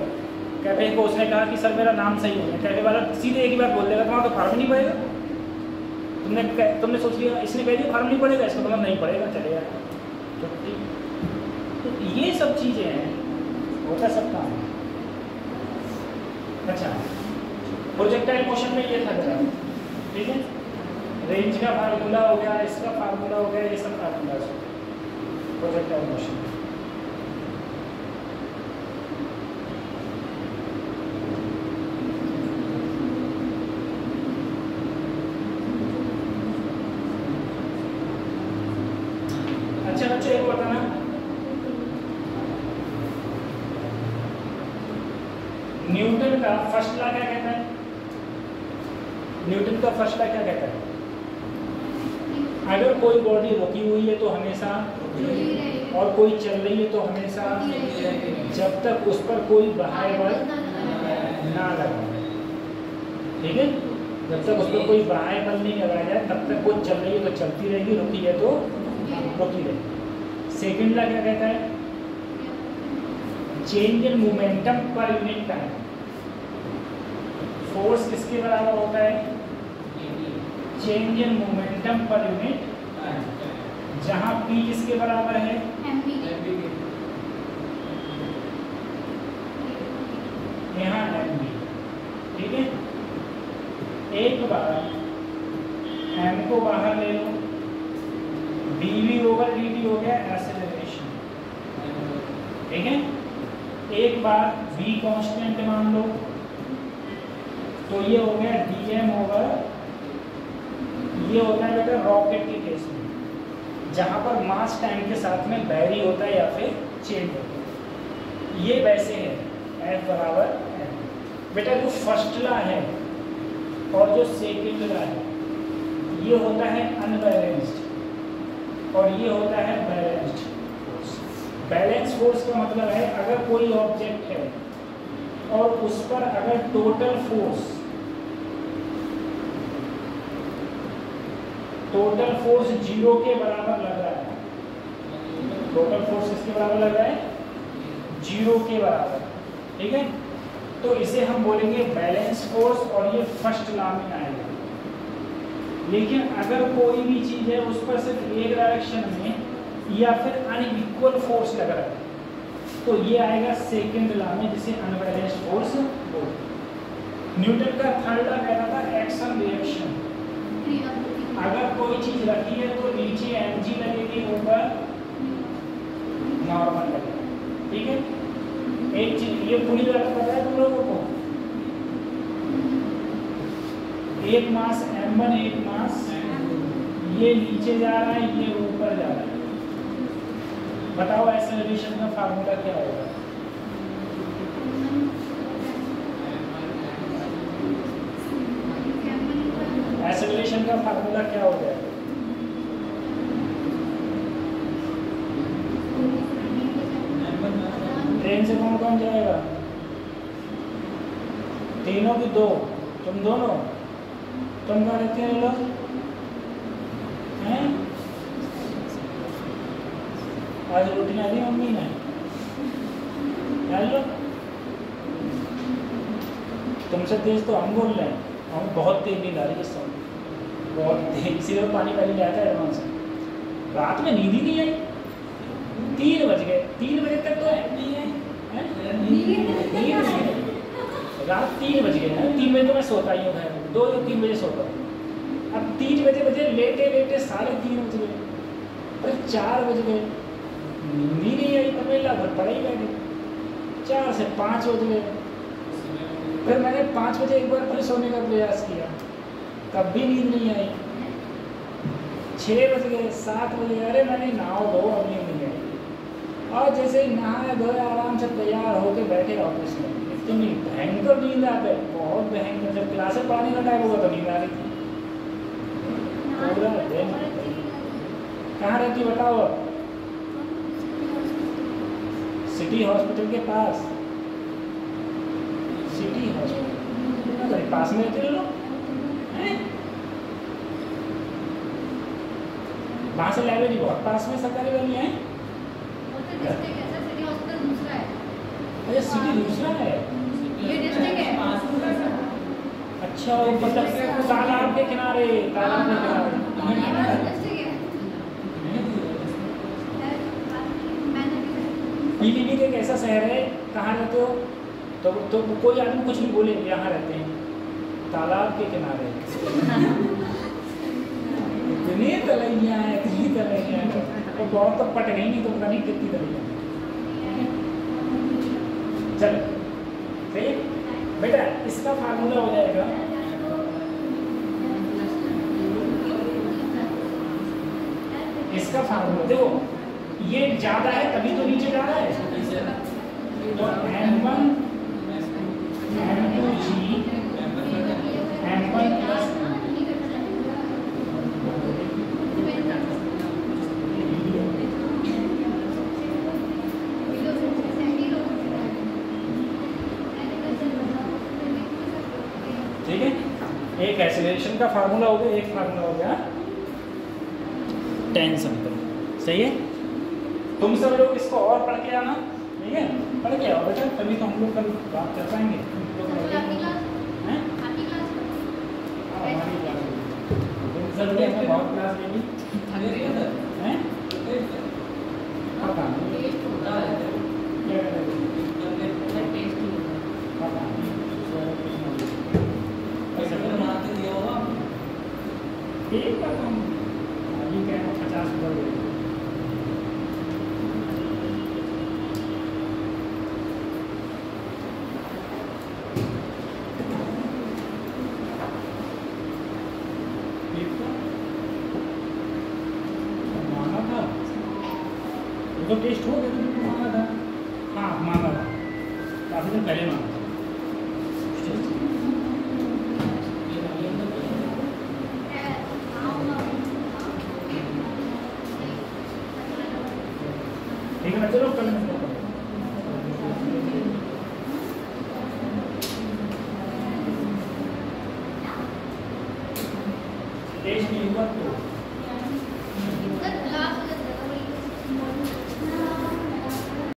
कैफ़े को उसने कहा कि सर मेरा नाम सही नहीं है, कैफ़े वाला सीधे एक ही बात बोल देगा, तुम्हारा तो फॉर्म नहीं पड़ेगा। तुमने सोच लिया, इसने कह दिया फॉर्म नहीं पड़ेगा, इसका मतलब नहीं पड़ेगा, चले जाएगा। तो ये सब चीज़ें हैं, होता सब काम। अच्छा, प्रोजेक्टाइल मोशन में ये था जरा, ठीक है, रेंज का फार्मूला हो गया, इसका फार्मूला हो गया, ये सब फार्मूला प्रोजेक्टाइल मोशन। अच्छा बच्चे एक बताना, न्यूटन का फर्स्ट लॉ क्या कहता है? न्यूटन का फर्स्ट लॉ क्या कहता है? अगर कोई बॉडी रुकी हुई है तो हमेशा, और कोई चल रही है तो हमेशा, जब तक उस पर कोई बाह्य बल ना लगे, ठीक है, जब तक उस पर कोई बाह्य बल नहीं लगाया जाए तब तक वो चल रही है तो चलती रहेगी, रुकी है तो रुकी रहेगी। सेकेंड लॉ क्या कहता है? Change in momentum per unit time. Force किसके बराबर होता है? Change in momentum per unit, जहां p किसके बराबर है? यहाँ mv, ठीक है। एक बार m को बाहर ले लो, dv होगा, dt हो गया एक्सेलरेशन, ठीक है। एक बार v कांस्टेंट मान लो तो ये हो गया dm ओवर, ये होता है बेटा रॉकेट के केस में, जहाँ पर मास टाइम के साथ में वैरी होता है या फिर चेंज होता है। ये वैसे है F बराबर m। बेटा जो फर्स्ट लॉ है और जो सेकेंड लॉ है ये होता है अनबैलेंस्ड और ये होता है बैलेंस्ड फोर्स। बैलेंस फोर्स का मतलब है अगर कोई ऑब्जेक्ट है और उस पर अगर टोटल फोर्स 0 के बराबर लग रहा है, टोटल फोर्स किसके बराबर लग रहा है? 0 के बराबर, ठीक है। तो इसे हम बोलेंगे बैलेंस फोर्स और ये फर्स्ट लॉ में आएगा। लेकिन अगर कोई भी चीज है उस पर सिर्फ एक डायरेक्शन में या फिर अनइक्वल फोर्स लग रहा है तो ये आएगा सेकेंड लॉ में, जिसे अनबैलेंस्ड फोर्स बोलते। न्यूटन का थर्ड लॉ कहता था एक्शन रिएक्शन। अगर कोई चीज रखी है तो नीचे mg लगेगी, ऊपर नॉर्मल लगेगा, ठीक है। एक चीज ये पूरी बात पता है तुम लोगों को, एक मास m1, एक मास ये नीचे जा रहा है, ये ऊपर जा रहा है। बताओ एक्सेलरेशन का फार्मूला क्या होगा? एक्सेलरेशन का फार्मूला क्या हो गया? ट्रेन से कौन कौन जाएगा? तीनों की दो, तुम दोनों, तुम कहाँ रहते हैं लोग हैं? आज रोटी ना दी मम्मी ने? हेलो, तुमसे तेज तो हम बोल रहे हैं, हम बहुत तेज नींद आ रही है इस समय, बहुत तेज। इसीलिए पानी पहले लिया था एडवांस से। रात में नींद ही नहीं आई, 3 बज गए, 3 बजे तक तो नहीं आई, रात 3 बज गए हैं। 3 बजे तो मैं सोता ही हूँ घर में, 2 या 3 बजे सोता हूँ। अब 3 बजे लेटे 3:30 बज गए, अरे 4 बज गए, नींद ही नहीं आई, तबेला भर पड़ा ही बैठे। 4 से 5 बज गए, फिर मैंने 5 बजे एक बार फिर सोने का प्रयास किया, तब भी नींद नहीं आई। 6 बज गए, 7 बज गए, अरे मैंने नहाओ धो, अब नींद नहीं आई। और जैसे ही नहाए धोए आराम से तैयार होके बैठे ऑफिस में, इतनी भयंकर नींद आ गई, बहुत भयंकर। जब क्लासेस पढ़ाने का टाइम हुआ तो नींद आ रही थी पूरा दिन। कहाँ रहती हो बताओ अब? सिटी हॉस्पिटल के पास। सिटी हॉस्पिटल पास में रहते हो लोग हैं? वहाँ से लाइब्रेरी बहुत पास में सरकारी वाली है। अच्छा सिटी दूसरा है। अच्छा वो मतलब तालाब के किनारे, तालाब के किनारे। पीलीभीत एक ऐसा शहर है, कहाँ रहते हो? तो कोई आदमी कुछ नहीं बोले, यहाँ रहते हैं तालाब के किनारे। इतनी तलैया है, इतनी तलैया है, तो बहुत तो पट गई नहीं तो पता नहीं कितनी तलैया। चलो सही है बेटा, इसका फार्मूला हो जाएगा इसका फार्मूला देखो, ये ज्यादा है तभी तो नीचे जा रहा है। तो M1 M2G M1 प्लस ठीक है। एक एक्सेलरेशन का फार्मूला हो गया, एक फार्मूला हो गया टेंशन का। सही है। तुम सब लोग इसको और पढ़ के आना, ठीक है? पढ़ के आओ बेटा, तभी तो हम लोग कल बात कर पाएंगे। बहुत क्लास लेगी हैं? पता नहीं ठीक है, हम अभी क्या 50 रुपये मांगा था, तो टेस्ट हो गया तो मांगा था। हाँ मांगा था, काफ़ी दिन पहले मांगा था। ठीक है, चलो कल टेस्ट नहीं हुआ तो